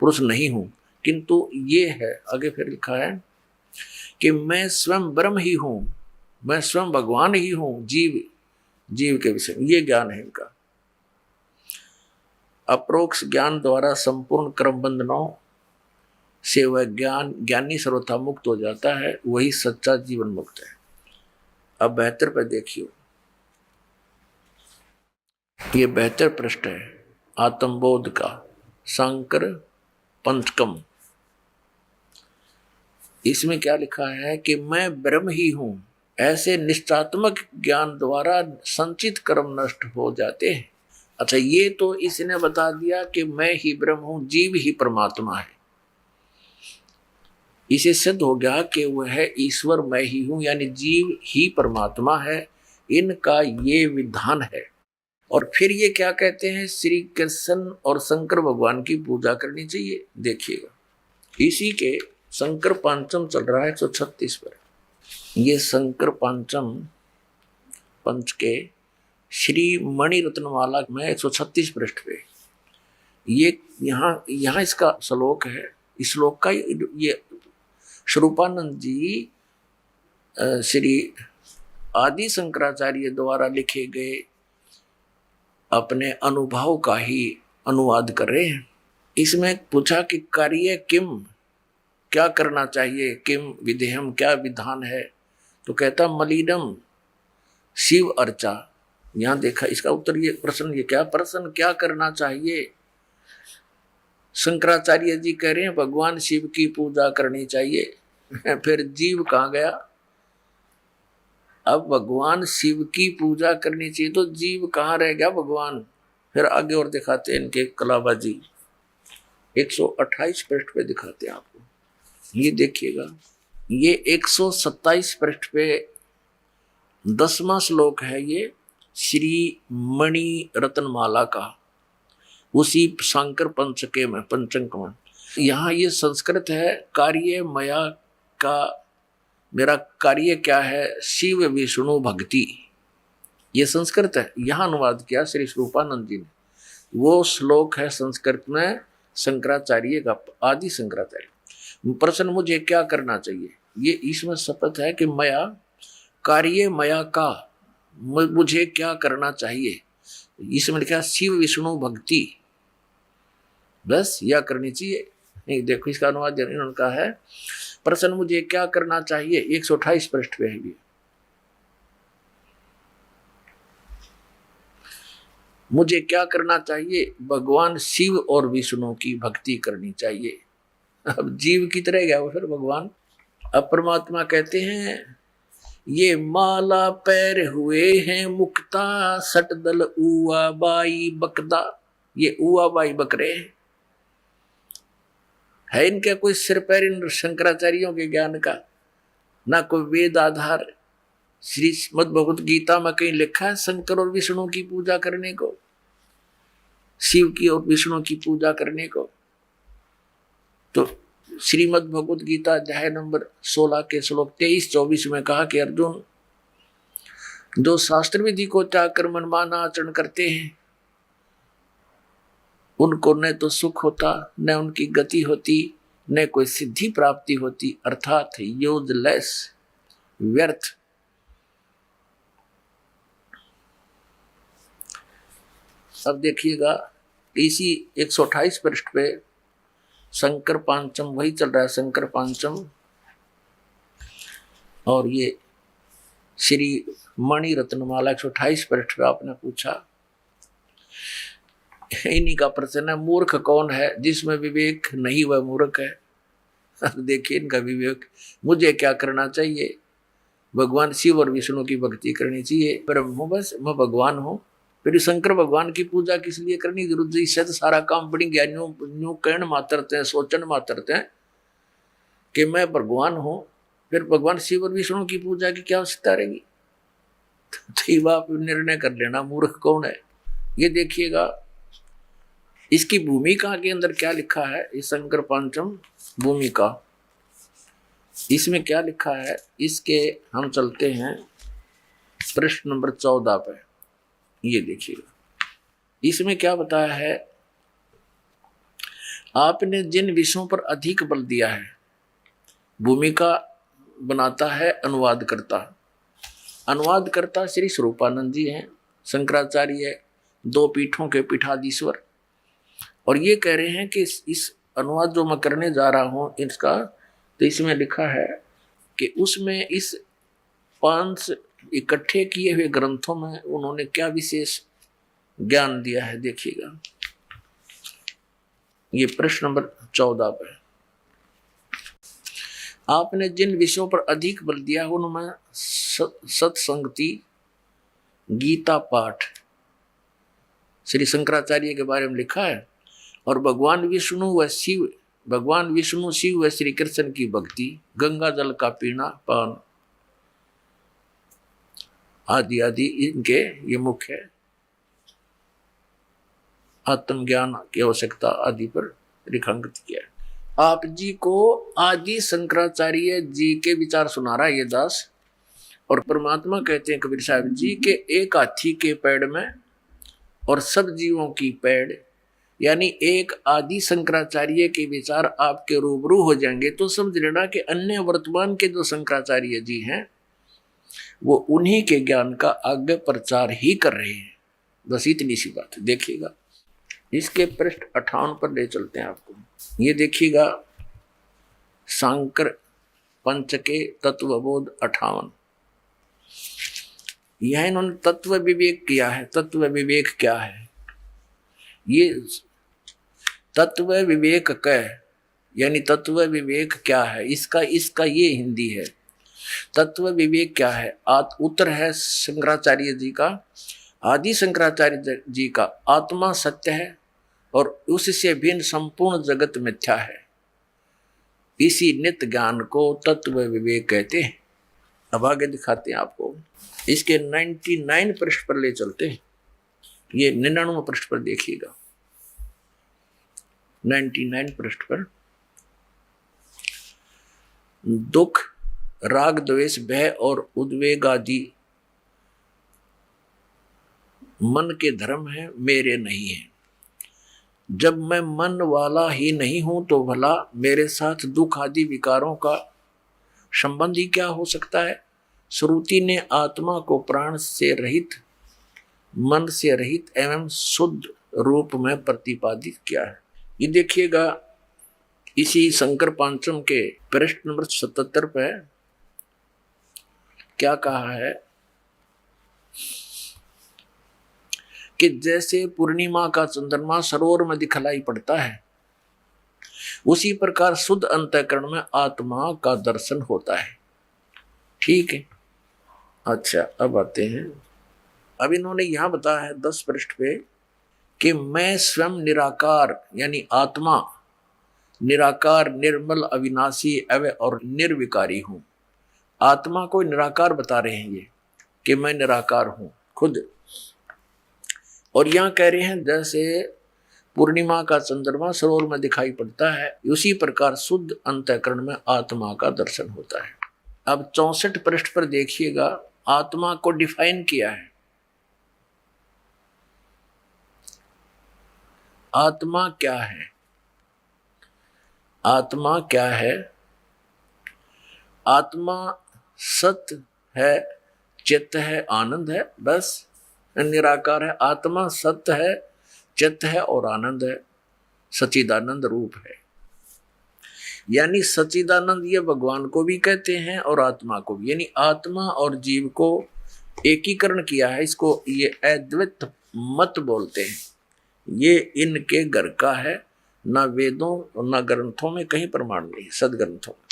पुरुष नहीं हूं। किंतु ये है, आगे फिर लिखा है कि मैं स्वयं ब्रह्म ही हूं, मैं स्वयं भगवान ही हूं। जीव के विषय में ये ज्ञान है इनका। अप्रोक्ष ज्ञान द्वारा संपूर्ण कर्म बंधनों से वह ज्ञानी सर्वथा मुक्त हो जाता है, वही सच्चा जीवन मुक्त है। अब 72 पे देखियो, ये 72 पृष्ठ है आत्मबोध का, शंकर पंचकम। इसमें क्या लिखा है कि मैं ब्रह्म ही हूं, ऐसे निश्चात्मक ज्ञान द्वारा संचित कर्म नष्ट हो जाते हैं। अच्छा, ये तो इसने बता दिया कि मैं ही ब्रह्म हूं, जीव ही परमात्मा है। इसे सिद्ध हो गया कि वह है ईश्वर मैं ही हूं, यानी जीव ही परमात्मा है। इनका ये विधान है। और फिर ये क्या कहते हैं, श्री कृष्ण और शंकर भगवान की पूजा करनी चाहिए। देखिएगा, इसी के शंकर पांचम चल रहा है 136 पर। ये शंकर पांचम पंच के श्री मणि रत्नमाला में 136 पृष्ठ पे ये यहाँ इसका श्लोक है। इस श्लोक का ये स्वरूपानंद जी श्री आदि शंकराचार्य द्वारा लिखे गए अपने अनुभव का ही अनुवाद कर रहे हैं। इसमें पूछा कि कार्य किम, क्या करना चाहिए, किम विधेयम, क्या विधान है। तो कहता मलिनम शिव अर्चा। यहां देखा इसका उत्तर, ये प्रश्न, ये क्या प्रश्न, क्या करना चाहिए। शंकराचार्य जी कह रहे हैं भगवान शिव की पूजा करनी चाहिए। फिर जीव कहाँ गया। अब भगवान शिव की पूजा करनी चाहिए तो जीव कहाँ रह गया भगवान। फिर आगे और दिखाते हैं इनके कलाबाजी, 128 पृष्ठ पे दिखाते हैं आपको। ये देखिएगा, ये 127 पृष्ठ पे 10वां श्लोक है, ये श्री मणि रत्नमाला का, उसी शंकर पंचके में पंचक में। यहाँ ये संस्कृत है, कार्य मया का, मेरा कार्य क्या है, शिव विष्णु भक्ति। ये संस्कृत है, यहाँ अनुवाद किया श्री स्वरूपानंद जी ने। वो श्लोक है संस्कृत में शंकराचार्य का, आदि शंकराचार्य। प्रश्न मुझे क्या करना चाहिए, ये इसमें शपथ है कि मया कार्य मया का, मुझे क्या करना चाहिए। इसमें लिखा शिव विष्णु भक्ति, बस यह करनी चाहिए। नहीं, देखो इसका अनुवाद इन्होंने कहा है, प्रश्न मुझे क्या करना चाहिए, 128 पृष्ठ पे है ये। मुझे क्या करना चाहिए, भगवान शिव और विष्णु की भक्ति करनी चाहिए। अब जीव की तरह गया वो फिर भगवान। अब परमात्मा कहते हैं ये माला पैर हुए हैं मुक्ता, सटदल उआ बाई बकदा। ये उआ बाई बकरे है इनका कोई सिर पैर इन शंकराचार्यों के ज्ञान का, ना कोई वेद आधार। श्रीमद् भगवत गीता में कहीं लिखा है शंकर और विष्णु की पूजा करने को, शिव की और विष्णु की पूजा करने को। तो श्रीमद् भगवत गीता अध्याय नंबर 16 के श्लोक 23-24 में कहा कि अर्जुन, जो शास्त्र विधि को त्याग कर मनमाना आचरण करते हैं उनको न तो सुख होता, न उनकी गति होती, न कोई सिद्धि प्राप्ति होती, अर्थात यूजलेस, व्यर्थ। अब देखिएगा इसी 128 पृष्ठ पे शंकर पांचम वही चल रहा है, शंकर पांचम। और ये श्री मणि रत्नमाला 128 पृष्ठ पे आपने पूछा, इन्हीं का प्रश्न है, मूर्ख कौन है? जिसमें विवेक नहीं वह मूर्ख है। देखिए इनका विवेक, मुझे क्या करना चाहिए? भगवान शिव और विष्णु की भक्ति करनी चाहिए, ब्रह्म बस मैं भगवान हूँ, फिर शंकर भगवान की पूजा किस लिए करनी जरूरत है? इससे तो सारा काम बड़ी ज्ञानियों न्यू कहन मात्रते हैं, सोचन मात्रते हैं कि मैं भगवान हूँ, फिर भगवान शिव और विष्णु की पूजा की क्या आवश्यकता रहेगी? तो आप निर्णय कर लेना मूर्ख कौन है। ये देखिएगा इसकी भूमिका के अंदर क्या लिखा है, इस शंकर पांचम भूमिका, इसमें क्या लिखा है, इसके हम चलते हैं प्रश्न नंबर 14 पे। ये देखिएगा इसमें क्या बताया है, आपने जिन विषयों पर अधिक बल दिया है, भूमिका बनाता है अनुवादकर्ता। अनुवादकर्ता श्री स्वरूपानंद जी हैं, शंकराचार्य 2 पीठों के पीठाधीश्वर। और ये कह रहे हैं कि इस अनुवाद जो मैं करने जा रहा हूँ इसका, तो इसमें लिखा है कि उसमें इस 5 इकट्ठे किए हुए ग्रंथों में उन्होंने क्या विशेष ज्ञान दिया है। देखिएगा ये प्रश्न नंबर 14 पे, आपने जिन विषयों पर अधिक बल दिया उनमें सत्संगति, गीता पाठ श्री शंकराचार्य के बारे में लिखा है, और भगवान विष्णु शिव व श्री कृष्ण की भक्ति, गंगा जल का पीना पान आदि आदि इनके ये मुख्य है। आत्मज्ञान की आवश्यकता आदि पर रेखांकित किया है। आप जी को आदि शंकराचार्य जी के विचार सुना रहा है ये दास। और परमात्मा कहते हैं कबीर साहब जी के एक हाथी के पैड़ में और सब जीवों की पैड़, यानी एक आदि शंकराचार्य के विचार आपके रूबरू हो जाएंगे तो समझ लेना कि अन्य वर्तमान के जो शंकराचार्य जी हैं वो उन्हीं के ज्ञान का आगे प्रचार ही कर रहे हैं। बस इतनी सी बात। देखिएगा इसके पृष्ठ 58 पर ले चलते हैं आपको। ये देखिएगा सांकर पंच के तत्वबोध 58। यह इन्होंने तत्व विवेक किया है। तत्व विवेक क्या है? ये तत्व विवेक कह यानी तत्व विवेक क्या है, इसका ये हिंदी है। तत्व विवेक क्या है? उत्तर है शंकराचार्य जी का, आदि शंकराचार्य जी का, आत्मा सत्य है और उससे भिन्न संपूर्ण जगत मिथ्या है। इसी नित्य ज्ञान को तत्व विवेक कहते हैं। अब आगे दिखाते हैं आपको। इसके 99 पृष्ठ पर ले चलते हैं। ये 99 पृष्ठ पर देखिएगा। 99 पृष्ठ पर दुख, राग, द्वेष, भय और उद्वेग आदि मन के धर्म है, मेरे नहीं है। जब मैं मन वाला ही नहीं हूं तो भला मेरे साथ दुख आदि विकारों का संबंध ही क्या हो सकता है? श्रुति ने आत्मा को प्राण से रहित, मन से रहित एवं शुद्ध रूप में प्रतिपादित किया है। ये देखिएगा इसी शंकर पांचम के पृष्ठ नंबर 77 पे क्या कहा है कि जैसे पूर्णिमा का चंद्रमा सरोवर में दिखलाई पड़ता है, उसी प्रकार शुद्ध अंतःकरण में आत्मा का दर्शन होता है। ठीक है। अच्छा, अब आते हैं। अब इन्होंने यहां बताया है 10 पृष्ठ पे कि मैं स्वयं निराकार यानी आत्मा निराकार, निर्मल, अविनाशी, अव्यय और निर्विकारी हूं। आत्मा को निराकार बता रहे हैं ये कि मैं निराकार हूं खुद। और यहां कह रहे हैं जैसे पूर्णिमा का चंद्रमा सरोवर में दिखाई पड़ता है, उसी प्रकार शुद्ध अंतःकरण में आत्मा का दर्शन होता है। अब 64 पृष्ठ पर देखिएगा, आत्मा को डिफाइन किया है। आत्मा क्या है? आत्मा क्या है? आत्मा सत्य है, चित्त है, आनंद है, बस निराकार है। आत्मा सत्य है, चित्त है और आनंद है, सच्चिदानंद रूप है। यानी सच्चिदानंद ये भगवान को भी कहते हैं और आत्मा को भी, यानी आत्मा और जीव को एकीकरण किया है। इसको ये अद्वैत मत बोलते हैं। ये इनके घर का है, ना वेदों और ना ग्रंथों में कहीं प्रमाण नहीं, सदग्रंथों में।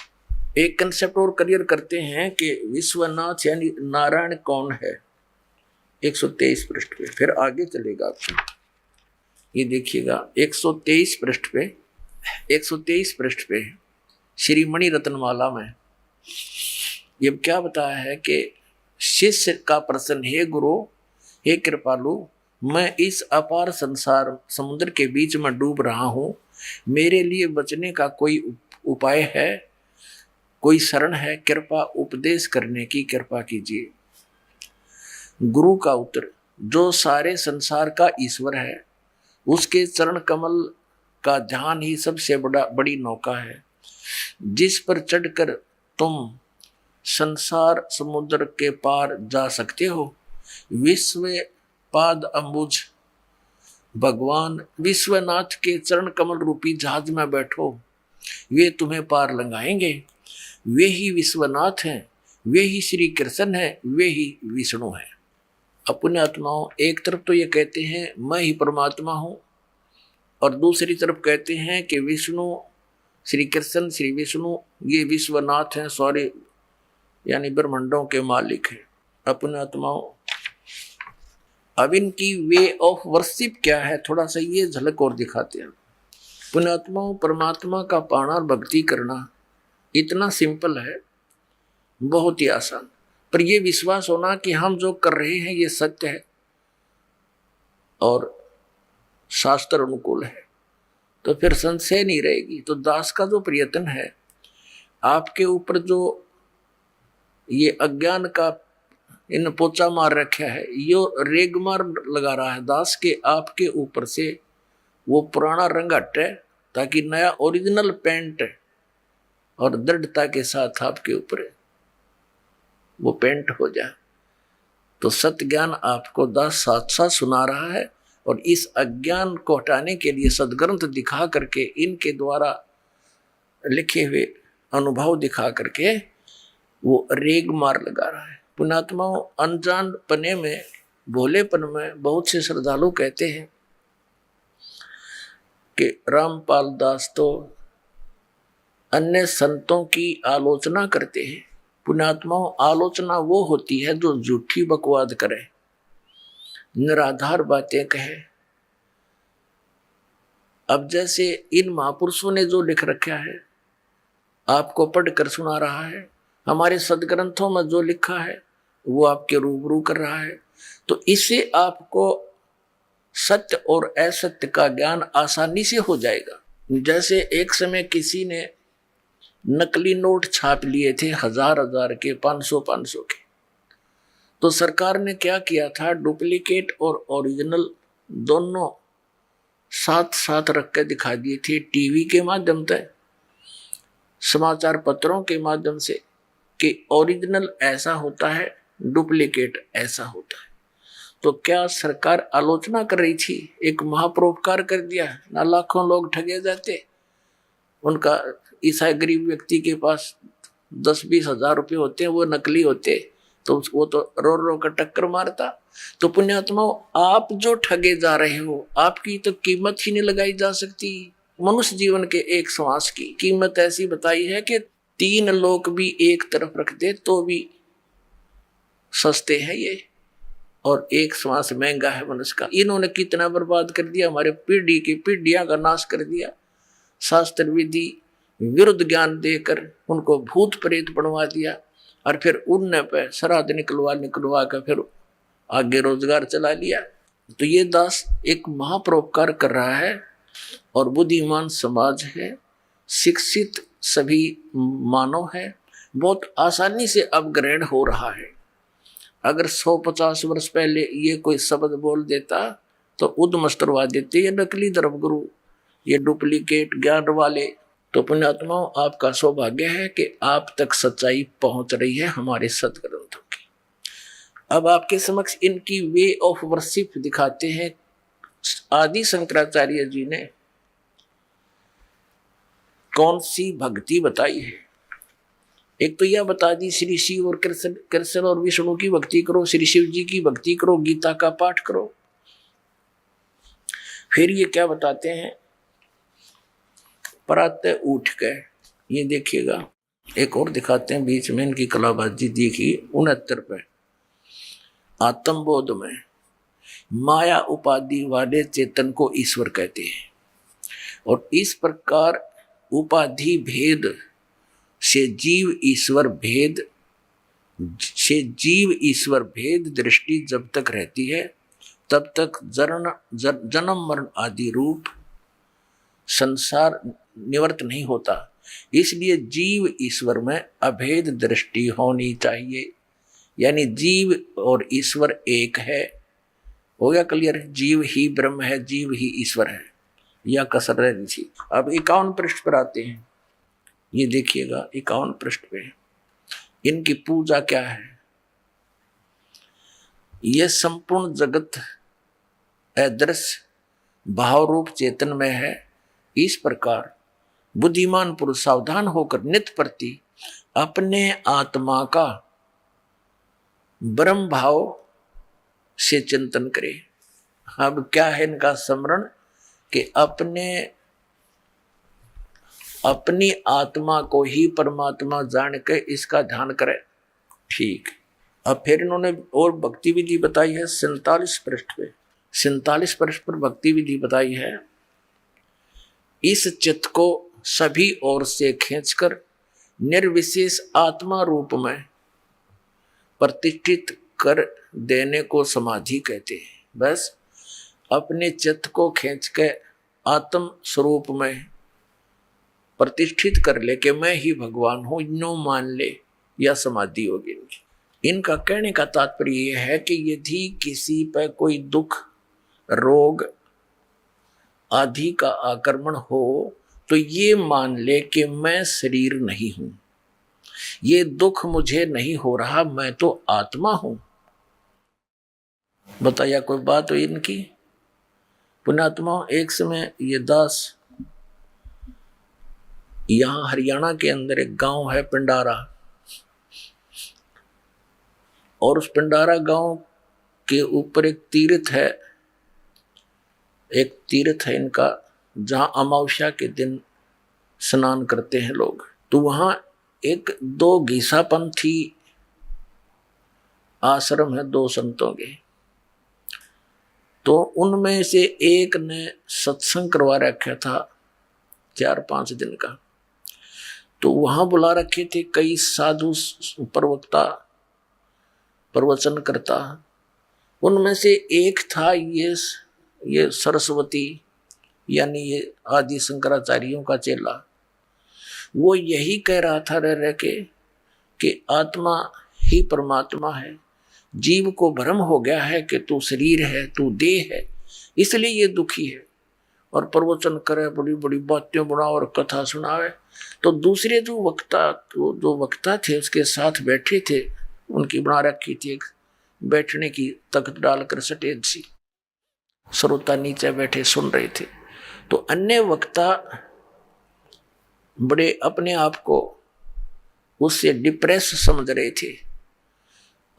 एक कंसेप्ट और क्लियर करते हैं कि विश्वनाथ यानी नारायण कौन है, 123 पृष्ठ पे, फिर आगे चलेगा आपको। ये देखिएगा 123 पृष्ठ पे, 123 पृष्ठ पे श्री मणि रत्नमाला में ये क्या बताया है कि शिष्य का प्रश्न, हे गुरु, हे कृपालु, मैं इस अपार संसार समुद्र के बीच में डूब रहा हूं, मेरे लिए बचने का कोई उपाय है, कोई शरण है, कृपा उपदेश करने की कृपा कीजिए। गुरु का उत्तर, जो सारे संसार का ईश्वर है, उसके चरण कमल का ध्यान ही सबसे बड़ी नौका है, जिस पर चढ़कर तुम संसार समुद्र के पार जा सकते हो। विश्व पाद अम्बुज भगवान विश्वनाथ के चरण कमल रूपी जहाज में बैठो, वे तुम्हें पार लगाएंगे। वे ही विश्वनाथ हैं, वे ही श्री कृष्ण हैं, वे ही विष्णु हैं। अपने आत्माओं, एक तरफ तो ये कहते हैं मैं ही परमात्मा हूं, और दूसरी तरफ कहते हैं कि विष्णु, श्री कृष्ण, श्री विष्णु ये विश्वनाथ हैं, सॉरी यानी ब्रह्मांडों के मालिक हैं। अपने आत्माओं, अब इनकी वे ऑफ वर्शिप क्या है, थोड़ा सा ये झलक और दिखाते हैं। पुण्यात्माओं, परमात्मा का पाना और भक्ति करना इतना सिंपल है, बहुत ही आसान, पर यह विश्वास होना कि हम जो कर रहे हैं ये सत्य है और शास्त्र अनुकूल है, तो फिर संशय नहीं रहेगी। तो दास का जो प्रयत्न है, आपके ऊपर जो ये अज्ञान का इन पोचा मार रखा है, यो रेगमार लगा रहा है दास के आपके ऊपर से, वो पुराना रंग हटे ताकि नया ओरिजिनल पेंट और दृढ़ता के साथ आपके ऊपर वो पेंट हो जाए। तो सत्य ज्ञान आपको दास साथ साथ सुना रहा है, और इस अज्ञान को हटाने के लिए सदग्रंथ दिखा करके, इनके द्वारा लिखे हुए अनुभव दिखा करके वो रेग मार लगा रहा है। पुण्यात्माओं, अनजान पने में, भोलेपन में बहुत से श्रद्धालु कहते हैं कि रामपाल दास तो अन्य संतों की आलोचना करते हैं। पुण्यात्माओं, आलोचना वो होती है जो झूठी बकवाद करे, निराधार बातें कहे। अब जैसे इन महापुरुषों ने जो लिख रखा है आपको पढ़कर सुना रहा है, हमारे सदग्रंथों में जो लिखा है वो आपके रूबरू कर रहा है, तो इससे आपको सत्य और असत्य का ज्ञान आसानी से हो जाएगा। जैसे एक समय किसी ने नकली नोट छाप लिए थे, 1000 के, 500 के, तो सरकार ने क्या किया था, डुप्लीकेट और ओरिजिनल दोनों साथ साथ रख के दिखा दिए थे, टीवी के माध्यम से, समाचार पत्रों के माध्यम से, कि ओरिजिनल ऐसा होता है, डुप्लीकेट ऐसा होता है। तो क्या सरकार आलोचना कर रही थी? एक महापरोपकार कर दिया ना, लाखों लोग ठगे जाते, उनका ईसाई गरीब व्यक्ति के पास 10-20 हजार रुपये होते हैं, वो नकली होते, तो वो तो रो रो कर टक्कर मारता। तो पुण्यात्माओं, आप जो ठगे जा रहे हो, आपकी तो कीमत ही नहीं लगाई जा सकती। मनुष्य जीवन के एक श्वास की कीमत ऐसी बताई है कि 3 लोग भी एक तरफ रख दे तो भी सस्ते हैं ये, और एक श्वास महंगा है मनुष्य का। इन्होंने कितना बर्बाद कर दिया, हमारे पीढ़ी की पीढ़ियां का नाश कर दिया। शास्त्र विधि विरुद्ध ज्ञान देकर उनको भूत प्रेत बनवा दिया, और फिर उनने पे श्राद्ध निकलवा कर फिर आगे रोजगार चला लिया। तो ये दास एक महापरोपकार कर रहा है, और बुद्धिमान समाज है, शिक्षित सभी मानव है, बहुत आसानी से अब ग्रहण हो रहा है। अगर 150 वर्ष पहले ये कोई शब्द बोल देता तो उद्मस्त्रवा देते, ये नकली धर्मगुरु, ये डुप्लीकेट ज्ञान वाले। तो पुण्यात्माओं, आपका सौभाग्य है कि आप तक सच्चाई पहुंच रही है हमारे सदग्रंथों की। अब आपके समक्ष इनकी वे ऑफ वर्शिप दिखाते हैं। आदि शंकराचार्य जी ने कौन सी भक्ति बताई है। एक तो यह बता दी श्री शिव और कृष्ण और विष्णु की भक्ति करो, श्री शिव जी की भक्ति करो, गीता का पाठ करो। फिर ये क्या बताते हैं, प्रातः उठ के, ये देखिएगा एक और दिखाते हैं बीच में इनकी कलाबाजी देखी 69 पे। आत्मबोध में माया उपाधि वाले चेतन को ईश्वर कहते हैं, और इस प्रकार उपाधि भेद से जीव ईश्वर भेद दृष्टि जब तक रहती है तब तक जन्म मरण आदि रूप संसार निवृत्त नहीं होता। इसलिए जीव ईश्वर में अभेद दृष्टि होनी चाहिए, यानी जीव और ईश्वर एक है। हो गया क्लियर? जीव ही ब्रह्म है, जीव ही ईश्वर है, या कसर रही थी। अब 51 पृष्ठ पर आते हैं, ये देखिएगा 51 पृष्ठ पे इनकी पूजा क्या है। यह संपूर्ण जगत अदृश्य भाव रूप चेतन में है। इस प्रकार बुद्धिमान पुरुष सावधान होकर नित्य प्रति अपने आत्मा का ब्रह्म भाव से चिंतन करे। अब क्या है इनका स्मरण, कि अपनी आत्मा को ही परमात्मा जान के इसका ध्यान करे। ठीक। अब फिर इन्होंने और भक्ति विधि बताई है 47 पृष्ठ पे। 47 पृष्ठ पर भक्ति विधि बताई है। इस चित्त को सभी ओर से खींचकर निर्विशेष आत्मा रूप में प्रतिष्ठित कर देने को समाधि कहते हैं। बस अपने चित्त को खींच के आत्म स्वरूप में प्रतिष्ठित कर ले कि मैं ही भगवान हूं, नो मान ले, या समाधि होगी इनकी। इनका कहने का तात्पर्य यह है कि यदि किसी पर कोई दुख रोग आदि का आक्रमण हो तो ये मान ले कि मैं शरीर नहीं हूं, ये दुख मुझे नहीं हो रहा, मैं तो आत्मा हूं। बताया कोई बात हो इनकी? पुण्यात्मा, एक समय ये दास, यहां हरियाणा के अंदर एक गांव है पिंडारा, और उस पिंडारा गांव के ऊपर एक तीर्थ है इनका, जहां अमावस्या के दिन स्नान करते हैं लोग। तो वहां एक 2 घीसापंथी आश्रम है, 2 संतों के। तो उनमें से एक ने सत्संग करवा रखा था 4-5 दिन का। तो वहां बुला रखे थे कई साधु प्रवक्ता, प्रवचन करता। उनमें से एक था ये सरस्वती, यानी ये आदि शंकराचार्यों का चेला। वो यही कह रहा था रह के कि आत्मा ही परमात्मा है, जीव को भ्रम हो गया है कि तू शरीर है, तू देह है, इसलिए ये दुखी है। और प्रवचन करे, बड़ी बड़ी बातें बनाओ और कथा सुनावे। तो दूसरे जो वक्ता थे उसके साथ बैठे थे, उनकी बना रखी थी एक बैठने की तख्त डालकर स्टेज सी, श्रोता नीचे बैठे सुन रहे थे। तो अन्य वक्ता बड़े अपने आप को उससे डिप्रेस समझ रहे थे,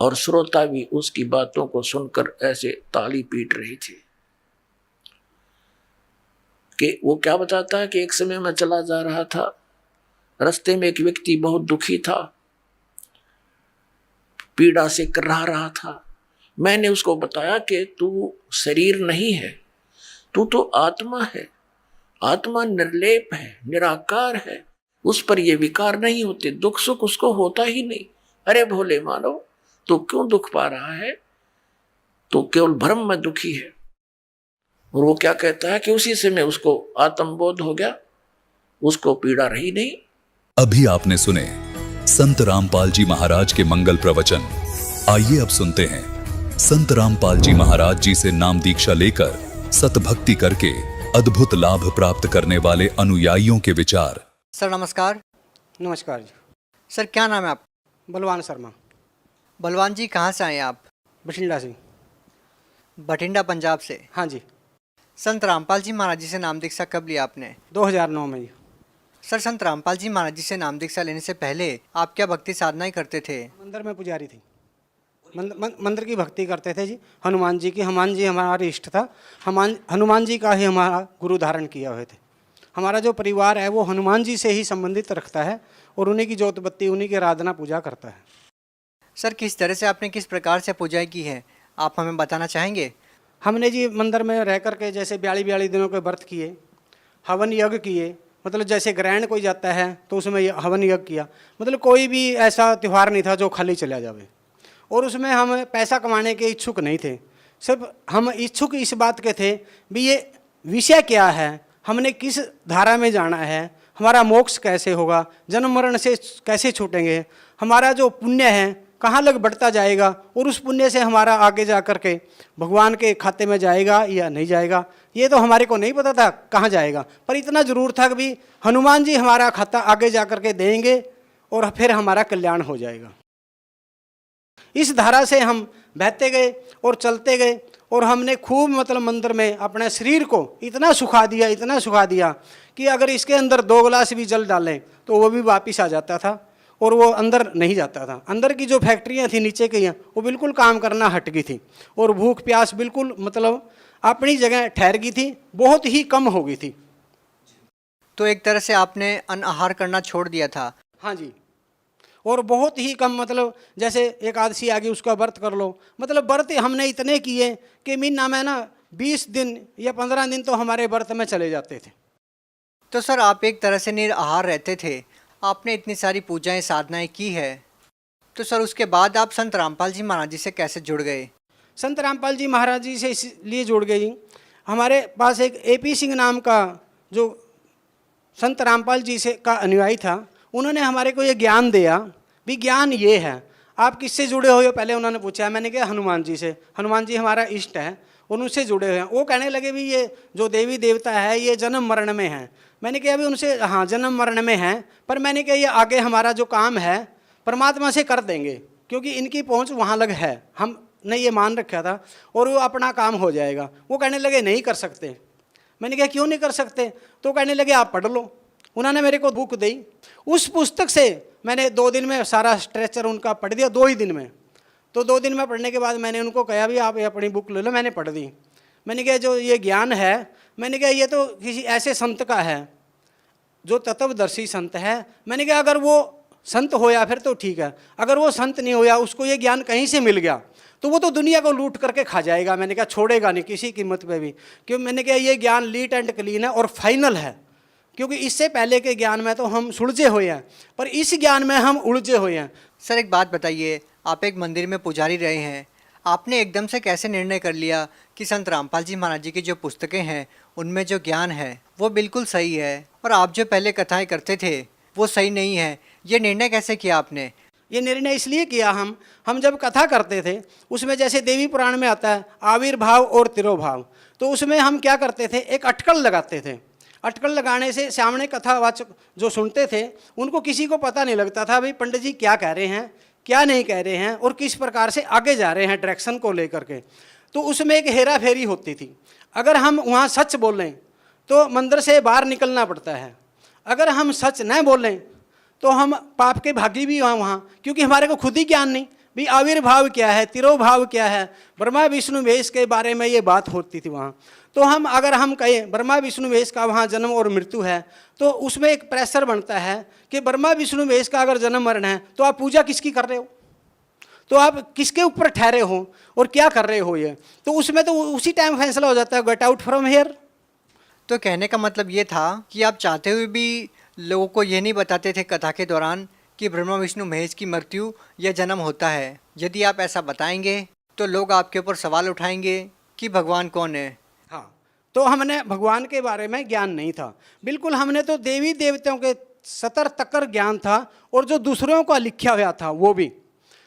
और श्रोता भी उसकी बातों को सुनकर ऐसे ताली पीट रहे थे। कि वो क्या बताता है कि एक समय मैं चला जा रहा था, रास्ते में एक व्यक्ति बहुत दुखी था, पीड़ा से कराह रहा था। मैंने उसको बताया कि तू शरीर नहीं है, तू तो आत्मा है, आत्मा निर्लेप है, निराकार है, उस पर ये विकार नहीं होते, दुख सुख उसको होता ही नहीं। अरे भोले मानव, तो क्यों दुख पा रहा है? तो केवल भ्रम में दुखी है। और वो क्या कहता है कि उसी समय उसको आत्मबोध हो गया, उसको पीड़ा रही नहीं। अभी आपने सुने संत रामपाल जी महाराज के मंगल प्रवचन। आइए अब सुनते हैं संत रामपाल जी महाराज जी से नाम दीक्षा लेकर सतभक्ति करके अद्भुत लाभ प्राप्त करने वाले अनुयायियों के विचार। सर नमस्कार। नमस्कार जी। सर क्या नाम है आप? बलवान शर्मा। बलवान जी कहाँ से आए आप? बठिंडा से। बठिंडा पंजाब से। हाँ जी। संत रामपाल जी महाराज जी से नाम दीक्षा कब लिया आपने? 2009 में जी। सर, संत रामपाल जी महाराज जी से नाम दीक्षा लेने से पहले आप क्या भक्ति साधनाएं करते थे? मंदिर में पुजारी थी, मंदिर की भक्ति करते थे जी, हनुमान जी की। हनुमान जी हमारा इष्ट था, हनुमान जी का ही हमारा गुरु धारण किया हुए थे। हमारा जो परिवार है वो हनुमान जी से ही संबंधित रखता है और उन्हीं की जोत बत्ती, उन्हीं की आराधना पूजा करता है। सर, किस तरह से आपने किस प्रकार से पूजाएं की है, आप हमें बताना चाहेंगे? हमने जी मंदिर में रह कर के जैसे 42 दिनों के व्रत किए, हवन यज्ञ किए, मतलब जैसे ग्रहण कोई जाता है तो उसमें हवन यज्ञ किया। मतलब कोई भी ऐसा त्यौहार नहीं था जो खाली चला जावे। और उसमें हम पैसा कमाने के इच्छुक नहीं थे, सिर्फ हम इच्छुक इस बात के थे भी ये विषय क्या है, हमने किस धारा में जाना है, हमारा मोक्ष कैसे होगा, जन्म मरण से कैसे छूटेंगे, हमारा जो पुण्य है कहाँ लग बढ़ता जाएगा और उस पुण्य से हमारा आगे जा कर के भगवान के खाते में जाएगा या नहीं जाएगा, ये तो हमारे को नहीं पता था कहाँ जाएगा। पर इतना ज़रूर था कि भी हनुमान जी हमारा खाता आगे जा कर के देंगे और फिर हमारा कल्याण हो जाएगा। इस धारा से हम बहते गए और चलते गए और हमने खूब मतलब मंदिर में अपने शरीर को इतना सुखा दिया कि अगर इसके अंदर 2 गिलास भी जल डालें तो वो भी वापस आ जाता था और वो अंदर नहीं जाता था। अंदर की जो फैक्ट्रियाँ थी नीचे की वो बिल्कुल काम करना हट गई थी और भूख प्यास बिल्कुल मतलब अपनी जगह ठहर गई थी, बहुत ही कम हो गई थी। तो एक तरह से आपने अन्न आहार करना छोड़ दिया था? हाँ जी, और बहुत ही कम, मतलब जैसे एकादशी आ गई उसका व्रत कर लो, मतलब व्रत हमने इतने किए कि महीना में ना 20 दिन या 15 दिन तो हमारे व्रत में चले जाते थे। तो सर, आप एक तरह से निराहार रहते थे, आपने इतनी सारी पूजाएं साधनाएं की है, तो सर उसके बाद आप संत रामपाल जी महाराज जी से कैसे जुड़ गए? संत रामपाल जी महाराज जी से इसलिए जुड़ गए जी, हमारे पास एक AP सिंह नाम का जो संत रामपाल जी से का अनुयायी था, उन्होंने हमारे को ये ज्ञान दिया भी ज्ञान ये है, आप किससे जुड़े हो? पहले उन्होंने पूछा, मैंने कहा हनुमान जी से, हनुमान जी हमारा इष्ट है और उनसे जुड़े हुए हैं। वो कहने लगे भी ये जो देवी देवता है ये जन्म मरण में है। मैंने कहा अभी उनसे, हाँ जन्म मरण में है, पर मैंने कहा ये आगे हमारा जो काम है परमात्मा से कर देंगे क्योंकि इनकी पहुँच वहाँ लग है, हमने ये मान रखा था और वो अपना काम हो जाएगा। वो कहने लगे नहीं कर सकते। मैंने कहा क्यों नहीं कर सकते? तो कहने लगे आप पढ़ लो। उन्होंने मेरे को बुक दी, उस पुस्तक से मैंने 2 दिन में सारा स्ट्रक्चर उनका पढ़ दिया, 2 ही दिन में। तो 2 दिन में पढ़ने के बाद मैंने उनको कहा भी आप ये अपनी बुक ले लो, मैंने पढ़ दी। मैंने कहा जो ये ज्ञान है, मैंने कहा ये तो किसी ऐसे संत का है जो तत्वदर्शी संत है। मैंने कहा अगर वो संत होया फिर तो ठीक है, अगर वो संत नहीं होया, उसको ये ज्ञान कहीं से मिल गया तो वो तो दुनिया को लूट करके खा जाएगा। मैंने कहा छोड़ेगा नहीं किसी कीमत पे भी, क्योंकि मैंने कहा ये ज्ञान लीट एंड क्लीन है और फाइनल है, क्योंकि इससे पहले के ज्ञान में तो हम सुलझे हुए हैं पर इस ज्ञान में हम उलझे हुए हैं। सर, एक बात बताइए, आप एक मंदिर में पुजारी रहे हैं, आपने एकदम से कैसे निर्णय कर लिया कि संत रामपाल जी महाराज जी की जो पुस्तकें हैं उनमें जो ज्ञान है वो बिल्कुल सही है और आप जो पहले कथाएं करते थे वो सही नहीं है? ये निर्णय कैसे किया आपने? ये निर्णय इसलिए किया, हम जब कथा करते थे उसमें जैसे देवी पुराण में आता है आविर्भाव और तिरोभाव, तो उसमें हम क्या करते थे, एक अटकल लगाते थे। अटकल लगाने से सामने कथावाचक जो सुनते थे उनको किसी को पता नहीं लगता था भाई पंडित जी क्या कह रहे हैं, क्या नहीं कह रहे हैं और किस प्रकार से आगे जा रहे हैं डायरेक्शन को लेकर के। तो उसमें एक हेरा फेरी होती थी। अगर हम वहाँ सच बोलें तो मंदिर से बाहर निकलना पड़ता है, अगर हम सच न बोलें तो हम पाप के भागी भी वहाँ, क्योंकि हमारे को खुद ही ज्ञान नहीं भी आविर्भाव क्या है, तिरोभाव क्या है, ब्रह्मा विष्णु महेश के बारे में ये बात होती थी वहाँ। तो अगर हम कहें ब्रह्मा विष्णु महेश का वहाँ जन्म और मृत्यु है तो उसमें एक प्रेशर बनता है कि ब्रह्मा विष्णु महेश का अगर जन्म मरण है तो आप पूजा किसकी कर रहे हो, तो आप किसके ऊपर ठहरे हो और क्या कर रहे हो, ये तो उसमें तो उसी टाइम फैसला हो जाता है, गेट आउट फ्रॉम हेयर। तो कहने का मतलब ये था कि आप चाहते हुए भी लोगों को ये नहीं बताते थे कथा के दौरान कि ब्रह्मा विष्णु महेश की मृत्यु या जन्म होता है। यदि आप ऐसा बताएंगे तो लोग आपके ऊपर सवाल उठाएंगे कि भगवान कौन है। हाँ, तो हमने भगवान के बारे में ज्ञान नहीं था बिल्कुल, हमने तो देवी देवताओं के सतर तकर ज्ञान था और जो दूसरों का लिखा हुआ था वो भी,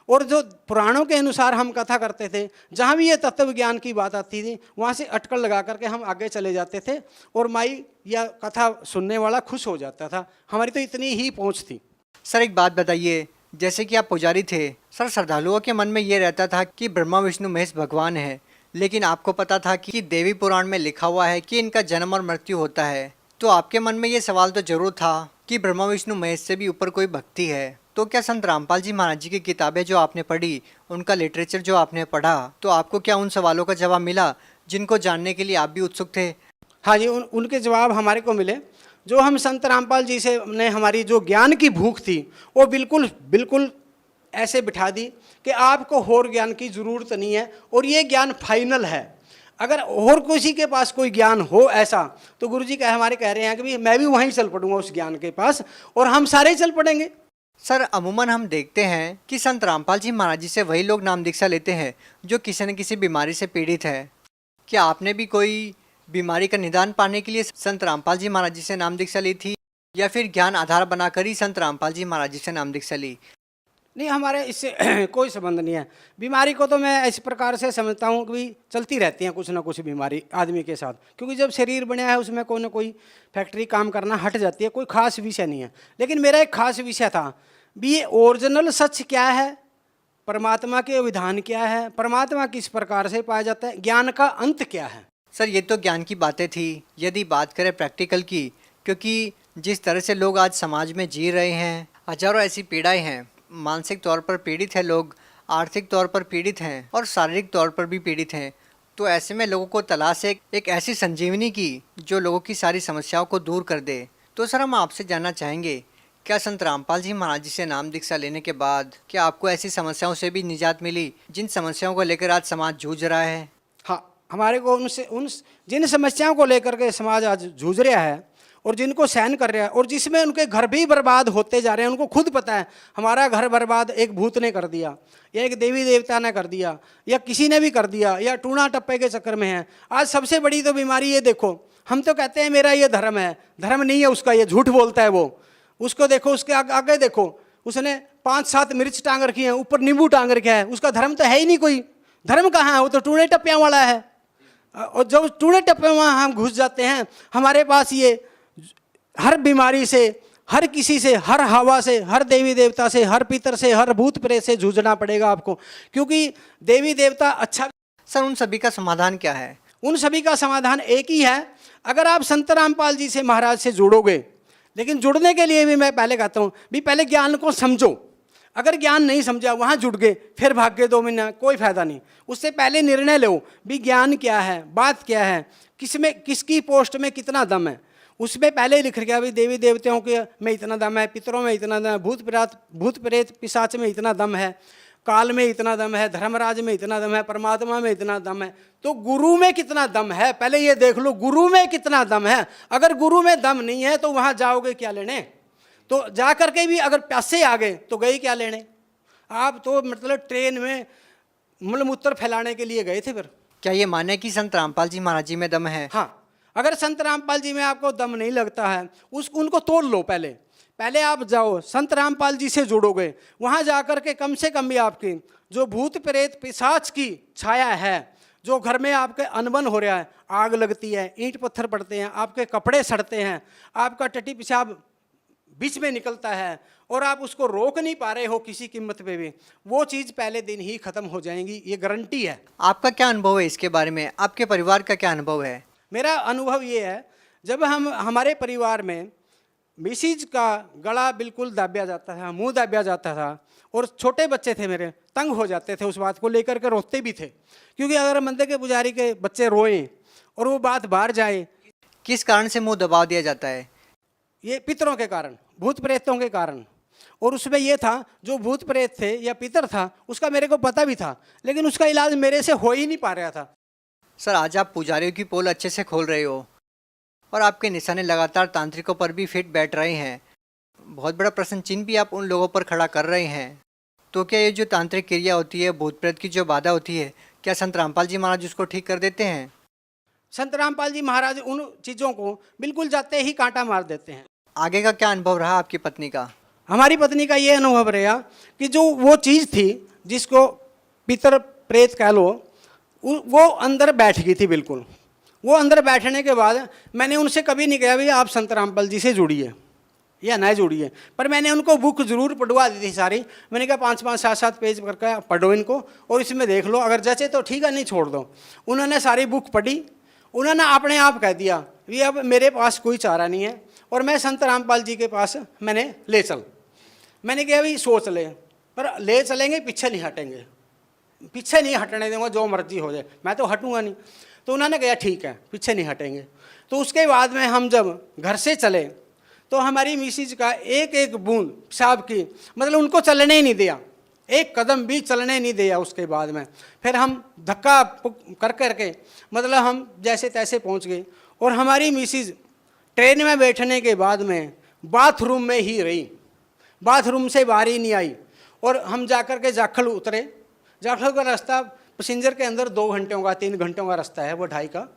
और जो पुराणों के अनुसार हम कथा करते थे, जहाँ भी ये तत्व ज्ञान की बात आती थी वहाँ से अटकल लगा करके हम आगे चले जाते थे और माई या कथा सुनने वाला खुश हो जाता था। हमारी तो इतनी ही पहुँच थी। सर, एक बात बताइए, जैसे कि आप पुजारी थे, सर श्रद्धालुओं के मन में ये रहता था कि ब्रह्मा विष्णु महेश भगवान है, लेकिन आपको पता था कि देवी पुराण में लिखा हुआ है कि इनका जन्म और मृत्यु होता है, तो आपके मन में ये सवाल तो जरूर था कि ब्रह्मा विष्णु महेश से भी ऊपर कोई भक्ति है, तो क्या संत रामपाल जी महाराज जी की किताबें जो आपने पढ़ी, उनका लिटरेचर जो आपने पढ़ा, तो आपको क्या उन सवालों का जवाब मिला जिनको जानने के लिए आप भी उत्सुक थे? हाँ जी, उनके जवाब हमारे को मिले। जो हम संत रामपाल जी से ने हमारी जो ज्ञान की भूख थी वो बिल्कुल बिल्कुल ऐसे बिठा दी कि आपको और ज्ञान की ज़रूरत नहीं है और ये ज्ञान फाइनल है। अगर और किसी के पास कोई ज्ञान हो ऐसा तो गुरुजी हमारे कह रहे हैं कि भाई मैं भी वहीं चल पड़ूंगा उस ज्ञान के पास और हम सारे चल पड़ेंगे। सर, अमूमन हम देखते हैं कि संत रामपाल जी महाराज जी से वही लोग नाम दीक्षा लेते हैं जो किसी न किसी बीमारी से पीड़ित है। क्या आपने भी कोई बीमारी का निदान पाने के लिए संत रामपाल जी महाराज जी से नाम दीक्षा ली थी, या फिर ज्ञान आधार बनाकर ही संत रामपाल जी महाराज जी से नाम दीक्षा ली? नहीं, हमारे इससे कोई संबंध नहीं है। बीमारी को तो मैं इस प्रकार से समझता हूँ कि भाई चलती रहती हैं कुछ ना कुछ बीमारी आदमी के साथ, क्योंकि जब शरीर बना है उसमें कोई ना कोई फैक्ट्री काम करना हट जाती है। कोई खास विषय नहीं है, लेकिन मेरा एक खास विषय था भी ये ओरिजिनल सच क्या है, परमात्मा के विधान क्या है, परमात्मा किस प्रकार से पाया जाता है, ज्ञान का अंत क्या है। सर, ये तो ज्ञान की बातें थी। यदि बात करें प्रैक्टिकल की, क्योंकि जिस तरह से लोग आज समाज में जी रहे हैं, हजारों ऐसी पीड़ाएं हैं, मानसिक तौर पर पीड़ित है लोग, आर्थिक तौर पर पीड़ित हैं और शारीरिक तौर पर भी पीड़ित हैं। तो ऐसे में लोगों को तलाश है एक ऐसी संजीवनी की जो लोगों की सारी समस्याओं को दूर कर दे। तो सर, हम आपसे जानना चाहेंगे, क्या संत रामपाल जी महाराज जी से नाम दीक्षा लेने के बाद क्या आपको ऐसी समस्याओं से भी निजात मिली जिन समस्याओं को लेकर आज समाज जूझ रहा है? हाँ, हमारे को उन जिन समस्याओं को लेकर के समाज आज जूझ रहा है और जिनको सहन कर रहा है और जिसमें उनके घर भी बर्बाद होते जा रहे हैं, उनको खुद पता है हमारा घर बर्बाद एक भूत ने कर दिया या एक देवी देवता ने कर दिया या किसी ने भी कर दिया या टूणा टप्पे के चक्कर में है। आज सबसे बड़ी तो बीमारी ये देखो, हम तो कहते हैं मेरा ये धर्म है, धर्म नहीं है उसका, ये झूठ बोलता है वो। उसको देखो, उसके आगे देखो, उसने 5-7 मिर्च टांग रखी है, ऊपर नींबू टांग रखा है, उसका धर्म तो है ही नहीं कोई। धर्म कहाँ है? वो तो टूणे टप्पियाँ वाला है। और जब टूणे टप्पे वहाँ हम घुस जाते हैं, हमारे पास ये हर बीमारी से, हर किसी से, हर हवा से, हर देवी देवता से, हर पितर से, हर भूत प्रेत से जूझना पड़ेगा आपको, क्योंकि देवी देवता अच्छा। सर, उन सभी का समाधान क्या है? उन सभी का समाधान एक ही है। अगर आप संत रामपाल जी से महाराज से जुड़ोगे, लेकिन जुड़ने के लिए भी मैं पहले कहता हूँ भी पहले ज्ञान को समझो। अगर ज्ञान नहीं समझा, वहाँ जुड़ गए, फिर भाग गए 2 महीना, कोई फायदा नहीं। उससे पहले निर्णय लो भी ज्ञान क्या है, बात क्या है, किसमें किसकी पोस्ट में कितना दम है। उसमें पहले लिख गया भाई देवी देवताओं के में इतना दम है, पितरों में इतना दम है, भूत प्रेत पिशाच में इतना दम है, काल में इतना दम है, धर्मराज में इतना दम है, परमात्मा में इतना दम है। तो गुरु में कितना दम है पहले ये देख लो, गुरु में कितना दम है। अगर गुरु में दम नहीं है तो वहाँ जाओगे क्या लेने? तो जा करके भी अगर प्यासे आ गए तो गए क्या लेने? आप तो मतलब ट्रेन में मलमूत्र फैलाने के लिए गए थे। फिर क्या ये माने कि संत रामपाल जी महाराज जी में दम है? हाँ, अगर संत रामपाल जी में आपको दम नहीं लगता है, उनको तोड़ लो। पहले आप जाओ, संत रामपाल जी से जुड़ोगे, वहाँ जाकर के कम से कम भी आपकी जो भूत प्रेत पिशाच की छाया है, जो घर में आपके अनबन हो रहा है, आग लगती है, ईंट पत्थर पड़ते हैं, आपके कपड़े सड़ते हैं, आपका टट्टी पेशाब बीच में निकलता है और आप उसको रोक नहीं पा रहे हो किसी कीमत पे भी, वो चीज़ पहले दिन ही खत्म हो जाएंगी, ये गारंटी है। आपका क्या अनुभव है इसके बारे में? आपके परिवार का क्या अनुभव है? मेरा अनुभव ये है, जब हमारे परिवार में मिसिज का गला बिल्कुल दाबिया जाता था, मुंह दाबिया जाता था और छोटे बच्चे थे मेरे, तंग हो जाते थे, उस बात को लेकर के रोते भी थे, क्योंकि अगर मंदिर के पुजारी के बच्चे रोएं और वो बात बाहर जाए। किस कारण से मुंह दबा दिया जाता है? ये पितरों के कारण, भूत प्रेतों के कारण। और उसमें ये था, जो भूत प्रेत थे या पितर था, उसका मेरे को पता भी था, लेकिन उसका इलाज मेरे से हो ही नहीं पा रहा था। सर, आज आप पुजारियों की पोल अच्छे से खोल रहे हो और आपके निशाने लगातार तांत्रिकों पर भी फिट बैठ रहे हैं। बहुत बड़ा प्रश्न चिन्ह भी आप उन लोगों पर खड़ा कर रहे हैं। तो क्या ये जो तांत्रिक क्रिया होती है, भूत प्रेत की जो बाधा होती है, क्या संत रामपाल जी महाराज उसको ठीक कर देते हैं? संत रामपाल जी महाराज उन चीज़ों को बिल्कुल जाते ही कांटा मार देते हैं। आगे का क्या अनुभव रहा आपकी पत्नी का? हमारी पत्नी का ये अनुभव रहा कि जो वो चीज़ थी जिसको पितर प्रेत कह लो, वो अंदर बैठ गई थी बिल्कुल। वो अंदर बैठने के बाद मैंने उनसे कभी नहीं कहा भैया आप संत रामपाल जी से जुड़िए या ना जुड़िए, पर मैंने उनको बुक जरूर पढ़वा दी थी सारी। मैंने कहा 5-5, 7-7 पेज करके पढ़ो इनको और इसमें देख लो, अगर जचे तो ठीक है, नहीं छोड़ दो। उन्होंने सारी बुक पढ़ी, उन्होंने अपने आप कह दिया ये अब मेरे पास कोई चारा नहीं है और मैं संत रामपाल जी के पास मैंने ले चल। मैंने कहा अभी सोच ले, पर ले चलेंगे पीछे नहीं हटेंगे, पीछे नहीं हटने दूंगा, जो मर्जी हो जाए, मैं तो हटूंगा नहीं। तो उन्होंने कहा ठीक है, पीछे नहीं हटेंगे। तो उसके बाद में हम जब घर से चले तो हमारी मिसिज का एक एक बूंद पेशाब की, मतलब उनको चलने ही नहीं दिया, एक कदम भी चलने नहीं दिया। उसके बाद में फिर हम धक्का कर करके मतलब हम जैसे तैसे पहुंच गए। और हमारी मिसिज ट्रेन में बैठने के बाद में बाथरूम में ही रही, बाथरूम से बाहर ही नहीं आई। और हम जाकर के जाखल उतरे। जाखल का रास्ता पैसेंजर के अंदर 2 घंटों का 3 घंटों का रास्ता है, वो 2.5 का।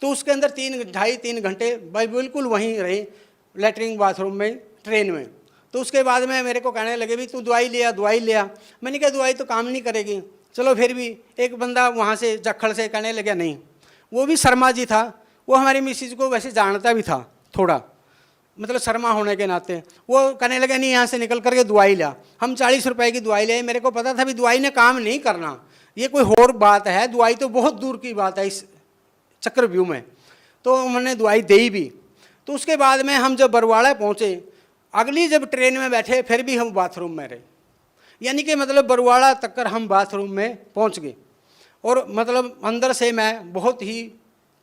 तो उसके अंदर 3 घंटे भाई बिल्कुल वहीं रही, लेटरिन बाथरूम में, ट्रेन में। तो उसके बाद में मेरे को कहने लगे भी तू दवाई लिया। मैंने कहा दवाई तो काम नहीं करेगी। चलो फिर भी एक बंदा वहाँ से जाखल से कहने लगा नहीं, वो भी शर्मा जी था, वो हमारी मिसिज को वैसे जानता भी था थोड़ा, मतलब शर्मा होने के नाते। वो कहने लगे नहीं यहाँ से निकल करके दवाई लिया। हम 40 रुपए की दवाई ले। मेरे को पता था भी दवाई ने काम नहीं करना, ये कोई और बात है, दवाई तो बहुत दूर की बात है इस चक्रव्यूह में। तो उन्होंने दवाई दी भी। तो उसके बाद में हम जब बरवाड़ा पहुँचे, अगली जब ट्रेन में बैठे फिर भी हम बाथरूम में रहे, यानी कि मतलब बरवाड़ा तक कर हम बाथरूम में पहुँच गए। और मतलब अंदर से मैं बहुत ही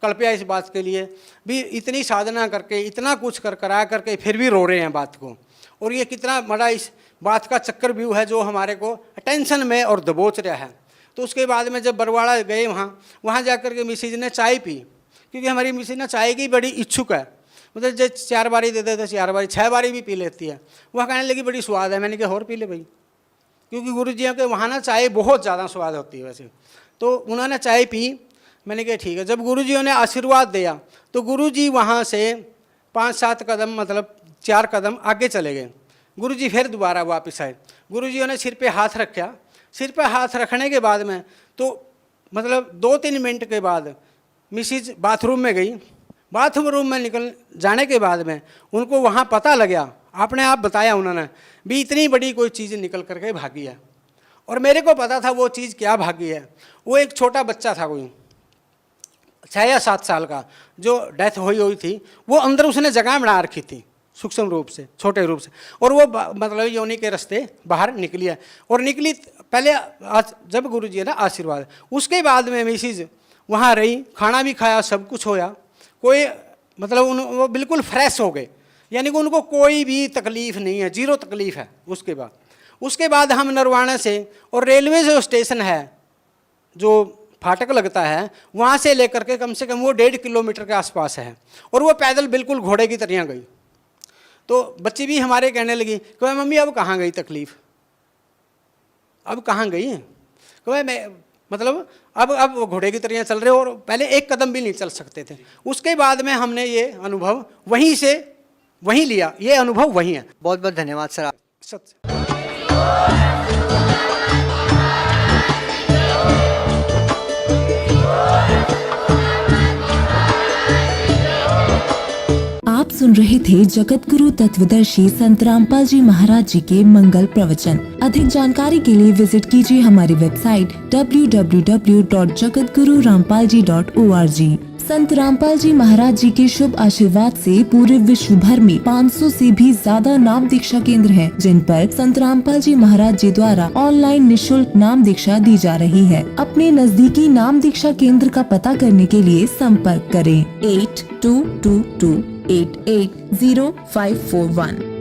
कल्पया इस बात के लिए भी, इतनी साधना करके इतना कुछ करा करके फिर भी रो रहे हैं बात को। और ये कितना बड़ा इस बात का चक्रव्यूह है जो हमारे को टेंशन में और दबोच रहा है। तो उसके बाद में जब बरवाड़ा गए वहाँ जा कर के मिसिज ने चाय पी, क्योंकि हमारी मिसिज ना चाय की बड़ी इच्छुक है, मतलब जो 4 बारी दे देते 4 बारी 6 बारी भी पी लेती है। वह कहने लगी बड़ी स्वाद है। मैंने कहा और पी ले भाई, क्योंकि गुरु जी के वहाँ ना चाय बहुत ज़्यादा स्वाद होती है वैसे। तो उन्होंने चाय पी। मैंने कहा ठीक है। जब गुरुजियों ने आशीर्वाद दिया तो गुरुजी वहाँ से 5-7 कदम मतलब 4 कदम आगे चले गए। गुरुजी फिर दोबारा वापस आए। गुरुजियों ने सिर पे हाथ रखा। सिर पे हाथ रखने के बाद में तो मतलब 2-3 मिनट के बाद मिसिज बाथरूम में गई। बाथरूम में निकल जाने के बाद में उनको वहाँ पता लगा, आपने आप बताया उन्होंने भी इतनी बड़ी कोई चीज़ निकल करके भागी है। और मेरे को पता था वो चीज़ क्या भागी है। वो एक छोटा बच्चा था, कोई 6 या 7 साल का, जो डेथ हुई थी। वो अंदर उसने जगह बना रखी थी सूक्ष्म रूप से, छोटे रूप से। और वो मतलब योनि के रास्ते बाहर निकली है। और निकली पहले जब गुरुजी ने आशीर्वाद, उसके बाद में मिसिज वहाँ रही, खाना भी खाया, सब कुछ होया। कोई मतलब वो बिल्कुल फ्रेश हो गए, यानी कि उनको कोई भी तकलीफ़ नहीं है, 0 तकलीफ़ है। उसके बाद हम नरवाना से, और रेलवे जो स्टेशन है जो फाटक लगता है, वहाँ से लेकर के कम से कम वो 1.5 किलोमीटर के आसपास है। और वो पैदल बिल्कुल घोड़े की तरह गई। तो बच्ची भी हमारे कहने लगी कि मम्मी अब कहाँ गई तकलीफ़, अब कहाँ गई है। कि मैं मतलब अब वो घोड़े की तरह चल रहे हो, और पहले 1 कदम भी नहीं चल सकते थे। उसके बाद में हमने ये अनुभव वहीं लिया, ये अनुभव वहीं है। बहुत बहुत धन्यवाद सर। सत्य। आप सुन रहे थे जगत गुरु तत्वदर्शी संत रामपाल जी महाराज जी के मंगल प्रवचन। अधिक जानकारी के लिए विजिट कीजिए हमारी वेबसाइट www.jagatgururampalji.org। संत रामपाल जी महाराज जी के शुभ आशीर्वाद से पूरे विश्व भर में 500 से भी ज्यादा नाम दीक्षा केंद्र हैं, जिन पर संत रामपाल जी महाराज जी द्वारा ऑनलाइन निशुल्क नाम दीक्षा दी जा रही है। अपने नजदीकी नाम दीक्षा केंद्र का पता करने के लिए संपर्क करें 8222880541।